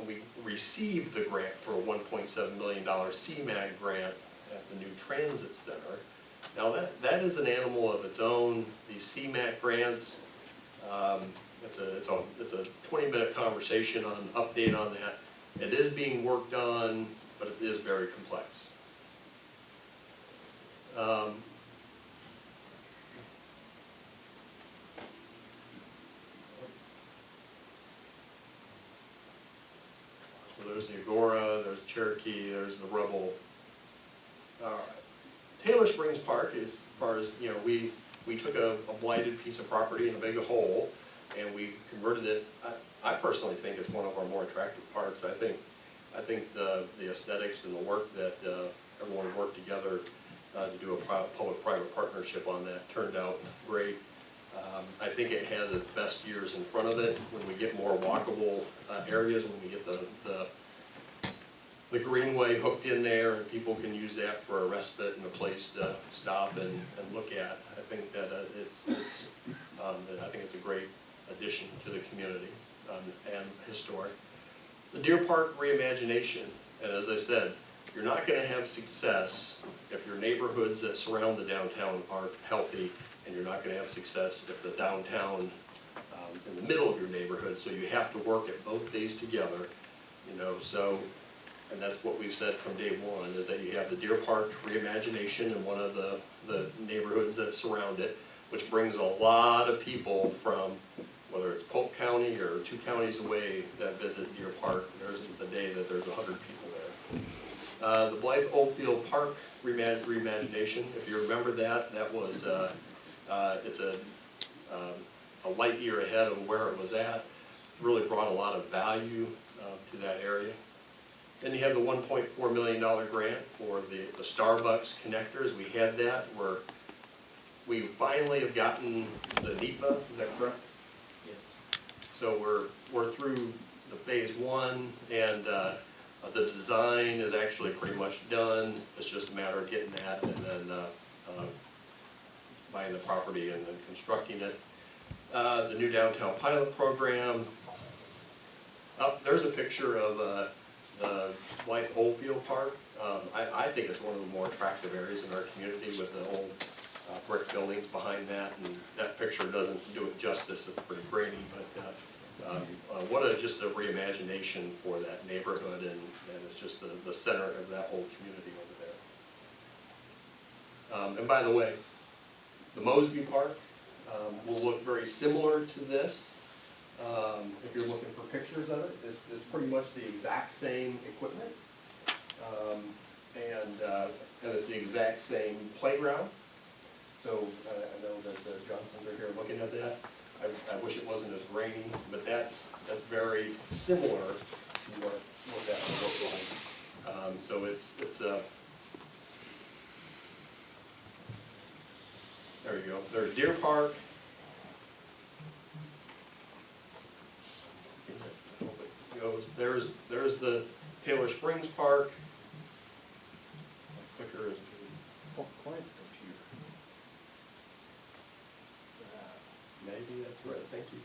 we received the grant for a $1.7 million CMAG grant at the new transit center. Now that is an animal of its own. These CMAG grants, it's a 20-minute conversation on update on that. It is being worked on, but it is very complex. So there's the Agora, there's Cherokee, there's the Rebel. Taylor Springs Park, as far as, you know, we took a blighted piece of property in a big hole, and we converted it. I personally think it's one of our more attractive parks. I think the aesthetics and the work that everyone worked together to do a public-private partnership on that turned out great. I think it has its best years in front of it when we get more walkable areas, when we get the greenway hooked in there and people can use that for a respite and a place to stop and look at. I think that I think it's a great addition to the community and historic. The Deer Park reimagination, and as I said, you're not going to have success if your neighborhoods that surround the downtown aren't healthy, and you're not going to have success if the downtown in the middle of your neighborhood. So you have to work at both these together, you know. So, and that's what we've said from day one, is that you have the Deer Park reimagination in one of the neighborhoods that surround it, which brings a lot of people from, whether it's Polk County or 2 counties away, that visit Deer Park. There's the day that there's 100 people there. The Blythe Oldfield Park reimagination, if you remember that was it's a light year ahead of where it was at. Really brought a lot of value to that area. Then you have the $1.4 million grant for the Starbucks connectors. We had that where we finally have gotten the NEPA, is that correct? Yes. So we're through the phase 1, and the design is actually pretty much done. It's just a matter of getting that and then buying the property and then constructing it. The new downtown pilot program. There's a picture of the Blythe Oldfield Park. I think it's one of the more attractive areas in our community with the old brick buildings behind that, and that picture doesn't do it justice. It's pretty grainy, but just a reimagination for that neighborhood, and it's just the center of that whole community over there. And by the way, the Mosby Park will look very similar to this. If you're looking for pictures of it, it's pretty much the exact same equipment, and it's the exact same playground. So I know that the Johnsons are here looking at that. I wish it wasn't as grainy, but that's very similar to what that would look like. So it's there you go. There's Deer Park. There's the Taylor Springs Park. Clicker is Quiet computer. maybe that's right. Thank you.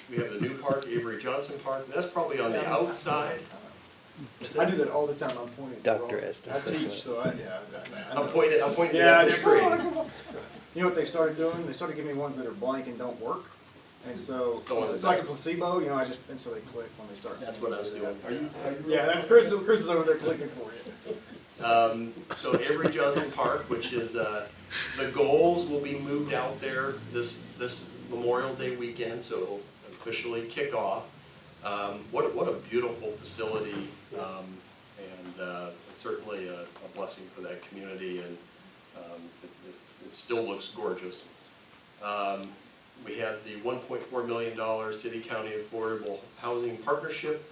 We have the new park, Avery Johnson Park. That's probably on the outside. I do that all the time, I'm pointing. at the Dr. wrong- Estes. I teach, so I know. I'm pointing Yeah, at the yeah, screen. come on, come on. You know what they started doing? They started giving me ones that are blank and don't work. And so, So on the it's like a back. placebo, and so they click when they start. That's singing. what I was doing. Are you? Yeah, that's Chris is over there clicking for you. So Avery Johnson Park, which is, the goals will be moved out there this Memorial Day weekend, so it'll officially kick off. What a beautiful facility, and it's certainly a blessing for that community, and it still looks gorgeous. We have the $1.4 million City-County Affordable Housing Partnership.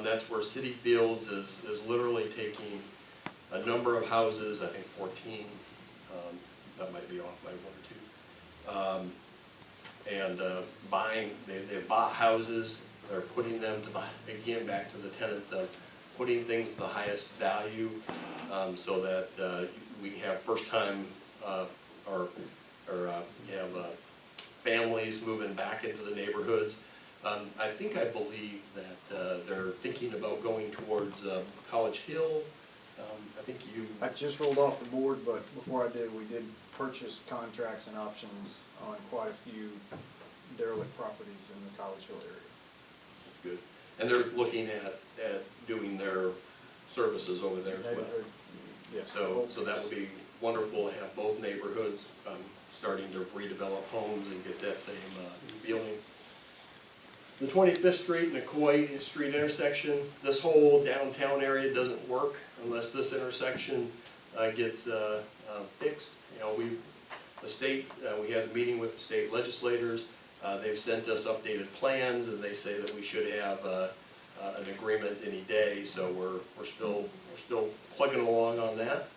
That's where City Fields is literally taking a number of houses, I think 14, that might be off by one or two, and buying, they bought houses, they're putting them to buy, again, back to the tenets of putting things to the highest value, so that we have first time, or you have families moving back into the neighborhoods. I believe that they're thinking about going towards College Hill. I think you. I just rolled off the board, but before I did, we did purchase contracts and options on quite a few derelict properties in the College Hill area. That's good. And they're looking at doing their services over there as well. Yes. So that would be wonderful to have both neighborhoods starting to redevelop homes and get that same feeling. The 25th Street and the Coy Street intersection, this whole downtown area doesn't work unless this intersection gets fixed. You know, the state, we had a meeting with the state legislators. They've sent us updated plans, and they say that we should have an agreement any day. So we're still plugging along on that.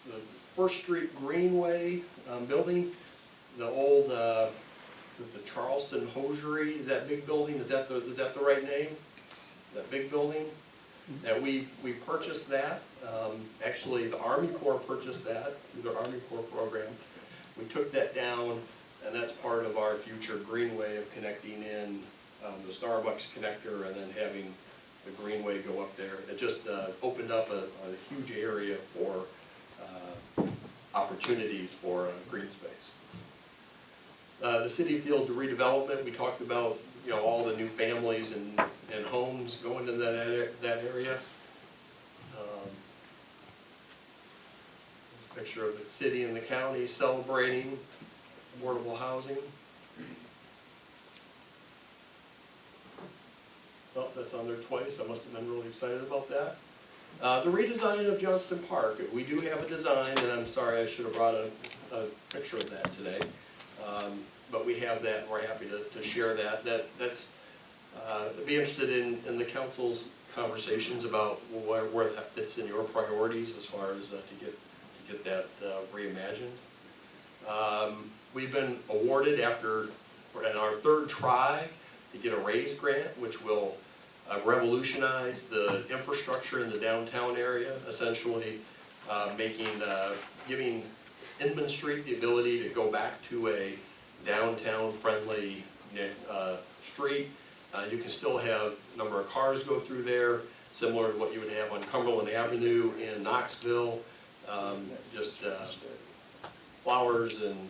The First Street Greenway building, the old the Charleston Hosiery, that big building, is that the right name? That big building? And we purchased that. Actually, the Army Corps purchased that through their Army Corps program. We took that down, and that's part of our future greenway of connecting in the Starbucks connector and then having the greenway go up there. It just opened up a huge area for opportunities for green space. The City Field redevelopment, we talked about, you know, all the new families and homes going to that area. Picture of the city and the county celebrating affordable housing. Oh, that's on there twice. I must have been really excited about that. The redesign of Johnston Park. We do have a design, and I'm sorry I should have brought a picture of that today. But we have that, and we're happy to share that. That's be interested in the council's conversations about where that fits in your priorities as far as to get that reimagined. We've been awarded in our third try to get a RAISE grant, which will revolutionize the infrastructure in the downtown area, essentially giving Inman Street the ability to go back to a downtown-friendly street. You can still have a number of cars go through there, similar to what you would have on Cumberland Avenue in Knoxville. Just flowers and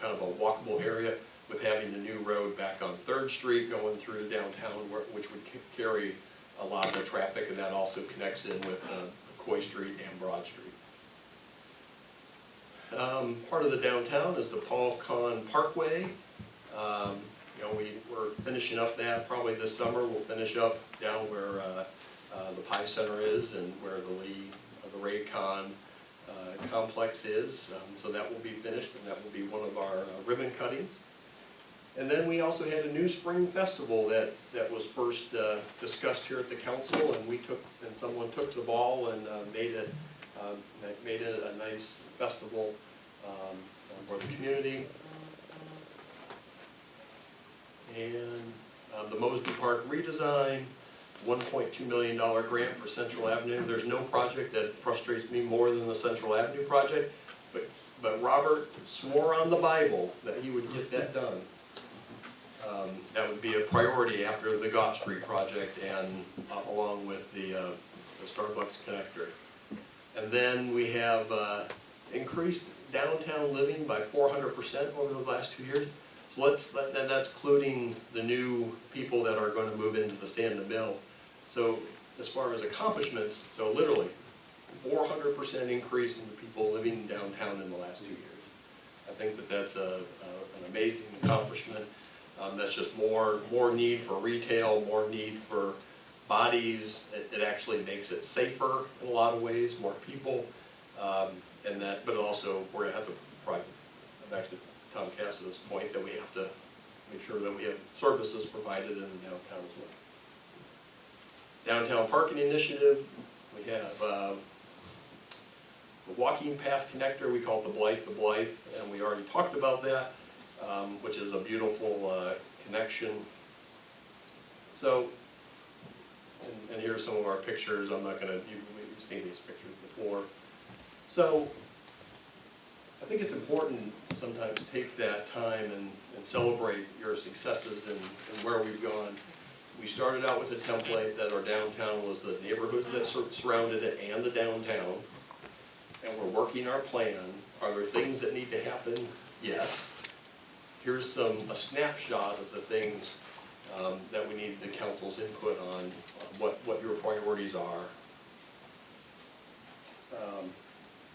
kind of a walkable area, with having the new road back on 3rd Street going through downtown, which would carry a lot of the traffic, and that also connects in with Coy Street and Broad Street. Part of the downtown is the Paul Kahn Parkway. You know, we're finishing up that probably this summer. We'll finish up down where the Pie Center is and where the Raycon complex is. So that will be finished, and that will be one of our ribbon cuttings. And then we also had a new spring festival that was first discussed here at the council, and someone took the ball and made it a nice festival for the community. And the Mosby Park redesign, $1.2 million grant for Central Avenue. There's no project that frustrates me more than the Central Avenue project, but Robert swore on the Bible that he would get that done. That would be a priority after the Gott Street project and along with the Starbucks connector. And then we have increased downtown living by 400% over the last 2 years. So that's including the new people that are going to move into the Sand and Mill. So as far as accomplishments, so literally 400% increase in the people living downtown in the last 2 years. I think that that's an amazing accomplishment. That's just more need for retail, more need for bodies. It actually makes it safer in a lot of ways, more people, and that. But also, we're gonna have to probably back to Tom Cass's point that we have to make sure that we have services provided in the downtown as well. Downtown parking initiative. We have the walking path connector. We call it the Blythe, and we already talked about that. Which is a beautiful connection. So, and here's some of our pictures. I'm not gonna, you've seen these pictures before. So, I think it's important to sometimes take that time and celebrate your successes and where we've gone. We started out with a template that our downtown was the neighborhoods that surrounded it and the downtown. And we're working our plan. Are there things that need to happen? Yes. Here's a snapshot of the things that we need the council's input on, what your priorities are.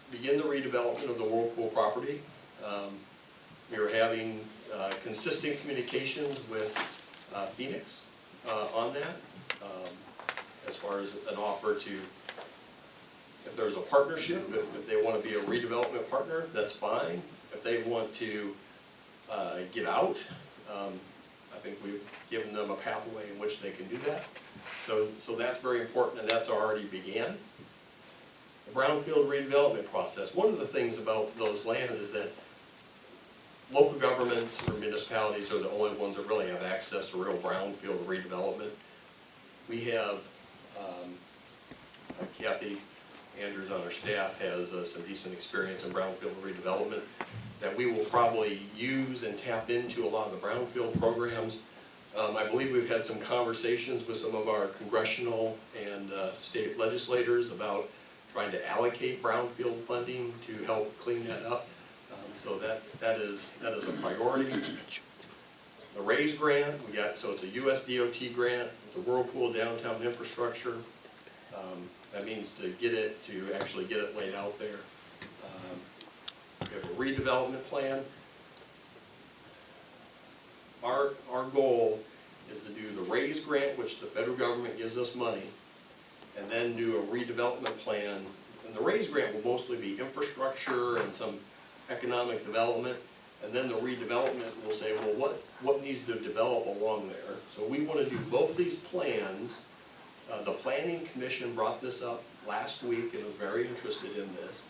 Begin the redevelopment of the Whirlpool property. We are having consistent communications with Phoenix on that, as far as an offer to, if there's a partnership, if they want to be a redevelopment partner, that's fine. If they want to get out, I think we've given them a pathway in which they can do that. So that's very important, and that's already began. The brownfield redevelopment process. One of the things about those lands is that local governments or municipalities are the only ones that really have access to real brownfield redevelopment. We have, Kathy Andrews on our staff has some decent experience in brownfield redevelopment that we will probably use and tap into a lot of the brownfield programs. I believe we've had some conversations with some of our congressional and state legislators about trying to allocate brownfield funding to help clean that up. So that is a priority. The RAISE grant, so it's a US DOT grant, it's a Whirlpool downtown infrastructure. That means to actually get it laid out there. We have a redevelopment plan. Our goal is to do the RAISE grant, which the federal government gives us money, and then do a redevelopment plan. And the RAISE grant will mostly be infrastructure and some economic development, and then the redevelopment will say, well, what needs to develop along there? So we want to do both these plans. The Planning Commission brought this up last week and was very interested in this.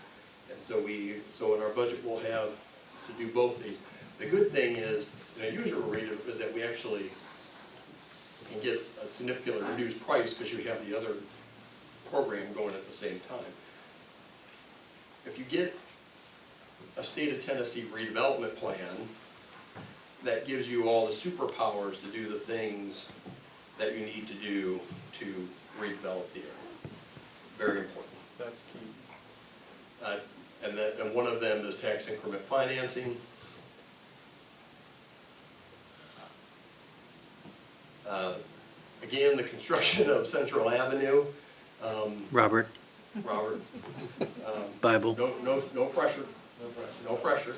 And so in our budget we'll have to do both these. The good thing is, in a usual reader, is that we actually can get a significantly reduced price because you have the other program going at the same time. If you get a state of Tennessee redevelopment plan, that gives you all the superpowers to do the things that you need to do to redevelop the area. Very important. That's key. And one of them is tax increment financing. Again, the construction of Central Avenue. Robert, Bible. No pressure. No pressure.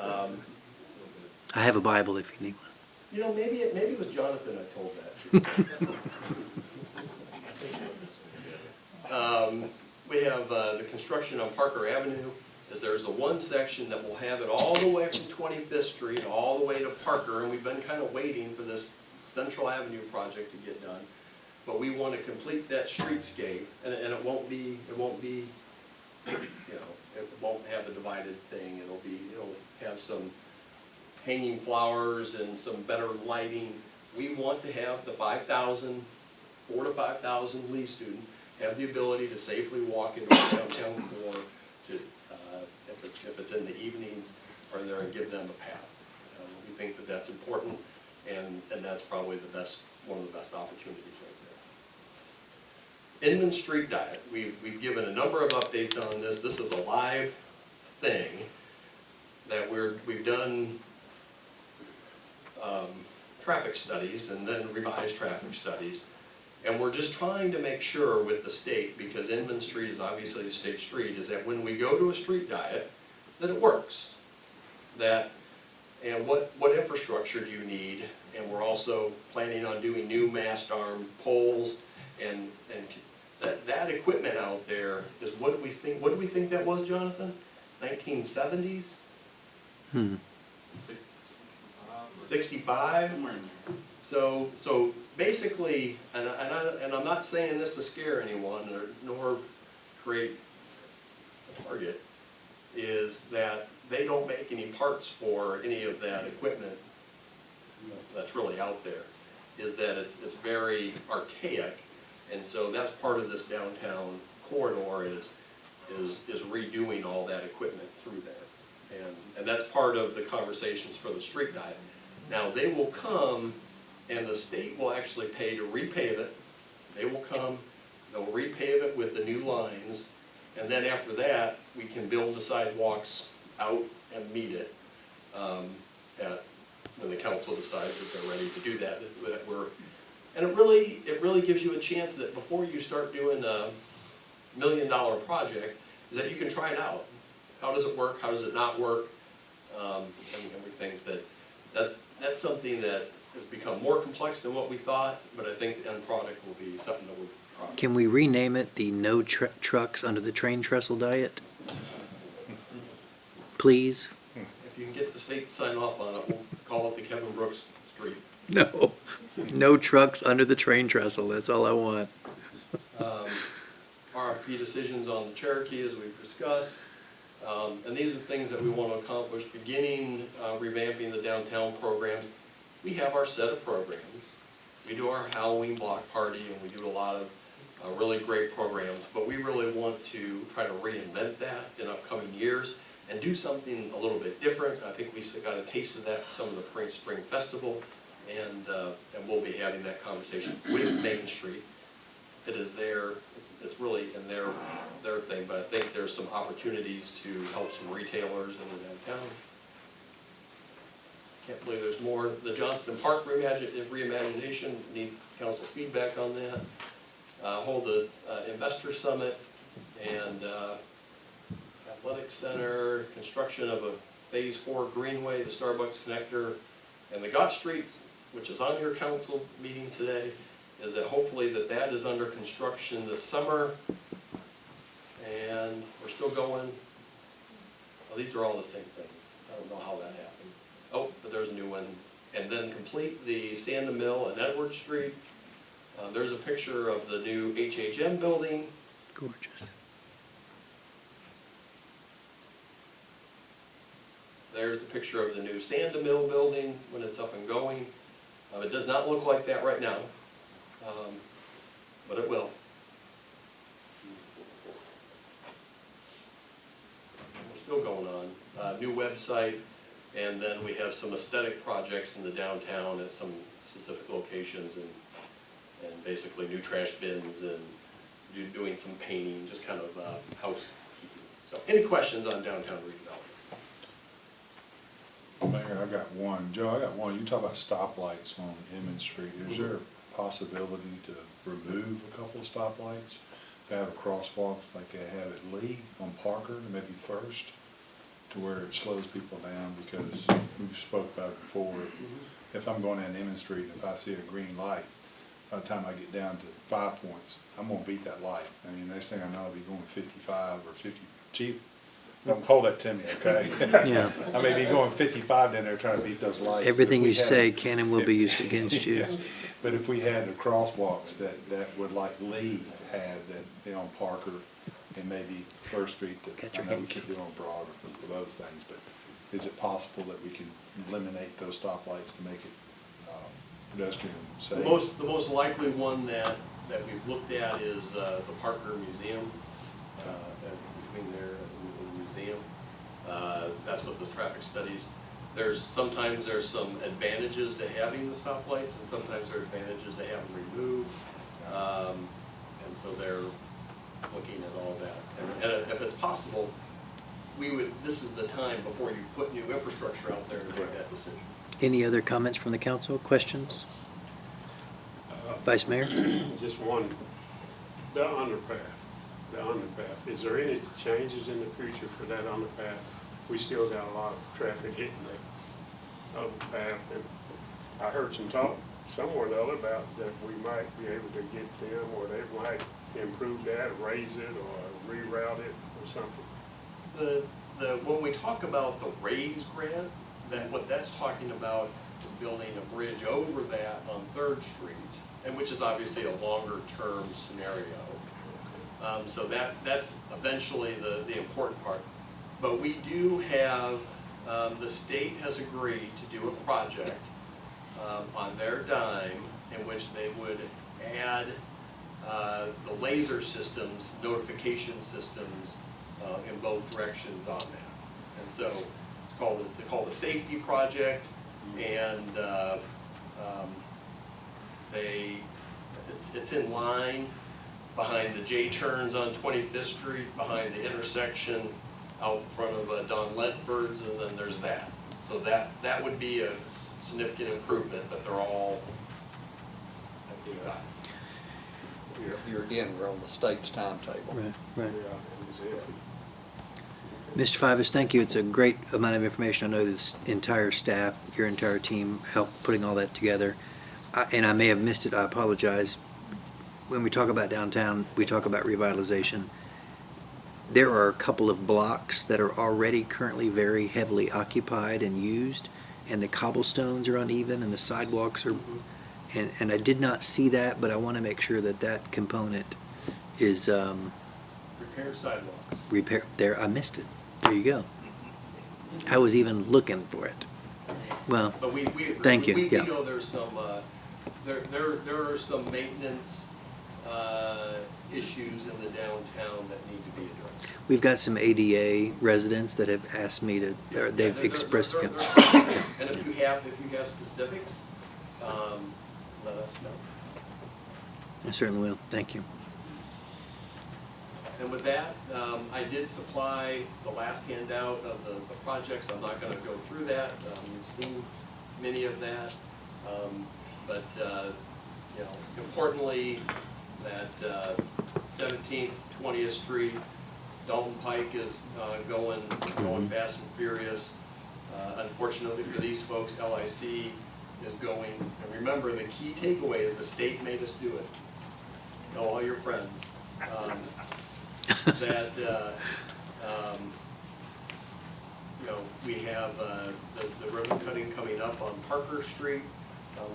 I have a Bible if you need one. You know, maybe it was Jonathan I told that. We have the construction on Parker Avenue. There's the one section that will have it all the way from 25th Street all the way to Parker, and we've been kind of waiting for this Central Avenue project to get done. But we want to complete that streetscape, and it won't be, you know, it won't have a divided thing. It'll have some hanging flowers and some better lighting. We want to have the 4,000 to 5,000 Lee students have the ability to safely walk into the downtown core to, if it's in the evenings, or there and give them a path. We think that that's important. and that's probably one of the best opportunities right there. Inman Street Diet, we've given a number of updates on this. This is a live thing that we've done traffic studies and then revised traffic studies. And we're just trying to make sure with the state, because Inman Street is obviously a state street, is that when we go to a street diet, that it works. And what infrastructure do you need? And we're also planning on doing new mast arm poles, and that equipment out there is, what do we think that was, Jonathan? 1970s? 65? So basically, and I'm not saying this to scare anyone nor create a target, is that they don't make any parts for any of that equipment that's really out there. Is that it's very archaic, and so that's part of this downtown corridor is redoing all that equipment through there. And that's part of the conversations for the street diet. Now, they will come, and the state will actually pay to repave it. They will come, they'll repave it with the new lines, and then after that, we can build the sidewalks out and meet it when the council decides that they're ready to do that. And it really gives you a chance that before you start doing a $1 million project, is that you can try it out. How does it work? How does it not work? And we think that's something that has become more complex than what we thought, but I think the end product will be something that we're proud of. Can we rename it the No Trucks Under the Train Trestle Diet? Please? If you can get the state to sign off on it, we'll call it the Kevin Brooks Street. No. No trucks under the train trestle. That's all I want. RFP decisions on the Cherokee, as we've discussed. And these are things that we want to accomplish, beginning revamping the downtown programs. We have our set of programs. We do our Halloween block party, and we do a lot of really great programs, but we really want to try to reinvent that in upcoming years and do something a little bit different. I think we got a taste of that at some of the Spring Festival, and we'll be having that conversation with Main Street. It is it's really in their thing, but I think there's some opportunities to help some retailers in the downtown. Can't believe there's more. The Johnston Park reimagination, need council feedback on that. Hold the investor summit and athletic center, construction of a phase 4 greenway, the Starbucks connector, and the Gott Street, which is on your council meeting today, is that hopefully that is under construction this summer, and we're still going. Well, these are all the same things. I don't know how that happened. Oh, but there's a new one. And then complete the Sand Mill and Edward Street. There's a picture of the new HHM building. Gorgeous. There's the picture of the new Sand Mill building when it's up and going. It does not look like that right now, but it will. We're still going on. New website, and then we have some aesthetic projects in the downtown at some specific locations, and basically new trash bins and doing some painting, just kind of housekeeping. So, any questions on downtown redevelopment? Mayor, I got one. Joe, I got one. You talk about stoplights on Emmons Street. Is there a possibility to remove a couple of stoplights? To have a crosswalk like they have at Lee on Parker, maybe first, to where it slows people down? Because we've spoke about it before. If I'm going down Emmons Street, if I see a green light, by the time I get down to 5 points, I'm gonna beat that light. I mean, next thing I know, I'll be going 55 or 50. Chief, don't hold that to me, okay? Yeah. I may be going 55 down there trying to beat those lights. Everything But you if we had- say can and will be used against you. Yeah. But if we had the crosswalks that would, like Lee had, that on Parker and maybe First Street, that I know we could do on Broad for those things, but is it possible that we can eliminate those stoplights to make it pedestrian safe? The most likely one that we've looked at is the Parker Museum, between there and the museum. That's what the traffic studies. sometimes there's some advantages to having the stoplights, and sometimes there are advantages to having them removed. And so they're looking at all that. And if it's possible, this is the time before you put new infrastructure out there to make that decision. Any other comments from the council, questions? Vice Mayor? Just one, the underpass, is there any changes in the future for that underpass? We still got a lot of traffic hitting the underpass, and I heard some talk somewhere or another about that we might be able to get them, or they might improve that, raise it, or reroute it, or something. When we talk about the RAISE grant, what that's talking about is building a bridge over that on 3rd Street, and which is obviously a longer term scenario. So that's eventually the important part. But we do have, the state has agreed to do a project on their dime in which they would add the laser systems, notification systems in both directions on that. And so it's called a safety project, and it's in line behind the J-turns on 25th Street, behind the intersection out in front of Don Ledford's, and then there's that. So that would be a significant improvement, but they're all at the eye. We're on the state's timetable. Right. Mr. Fivas, thank you. It's a great amount of information. I know this entire staff, your entire team helped putting all that together. And I may have missed it, I apologize. When we talk about downtown, we talk about revitalization. There are a couple of blocks that are already currently very heavily occupied and used, and the cobblestones are uneven and the sidewalks are, and I did not see that, but I want to make sure that that component is Repair sidewalks. repair. There, I missed it. There you go. I was even looking for it. Well, But we thank you. We Yeah. know there's some, there are some maintenance issues in the downtown that need to be addressed. We've got some ADA residents that have asked me to, or they've expressed. And if you have specifics, let us know. I certainly will. Thank you. And with that, I did supply the last handout of the projects. I'm not going to go through that. You've seen many of that. But importantly, that 17th, 20th Street, Dalton Pike is going fast and furious. Unfortunately for these folks, LIC is going. And remember, the key takeaway is the state made us do it. Tell all your friends. We have the ribbon cutting coming up on Parker Street,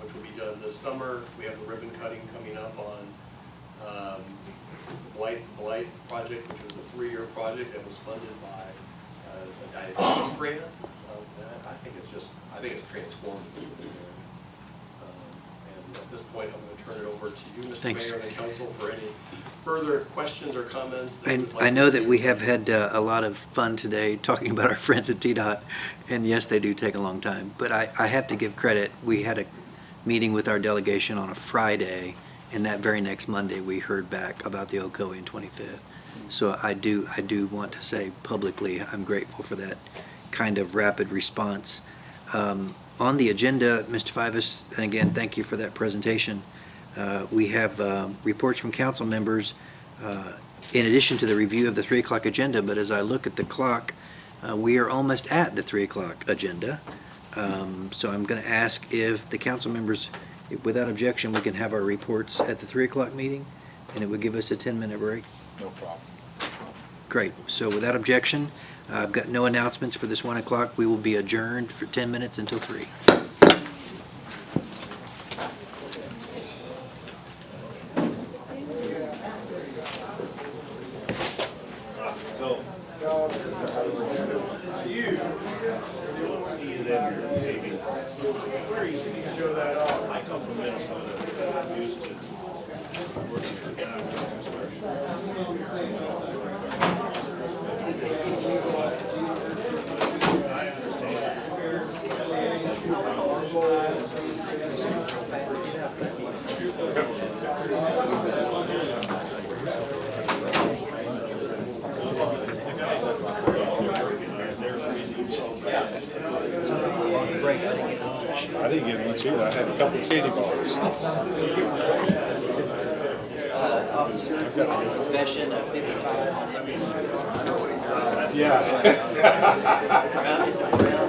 which will be done this summer. We have the ribbon cutting coming up on Blythe project, which was a 3-year project that was funded by a diabetes grant. I think it's transformative. And at this point, I'm going to turn it over to you, Mr. Thanks. Mayor and Council, for any further questions or comments. I know that we have had a lot of fun today talking about our friends at TDOT, and yes, they do take a long time. But I have to give credit. We had a meeting with our delegation on a Friday, and that very next Monday, we heard back about the Ocoee and 25th. So I do want to say publicly, I'm grateful for that kind of rapid response. On the agenda, Mr. Fivas, and again, thank you for that presentation. We have reports from council members in addition to the review of the 3 o'clock agenda, but as I look at the clock, we are almost at the 3 o'clock agenda. So I'm going to ask if the council members, without objection, we can have our reports at the 3 o'clock meeting, and it would give us a 10-minute break. No problem. Great. So without objection, I've got no announcements for this 1 o'clock. We will be adjourned for 10 minutes until 3. I come from Minnesota. I'm used to working for I understand. didn't get much either. I had a couple of candy bars. Officer, confession of 55 on Edmonds. Yeah. It's a real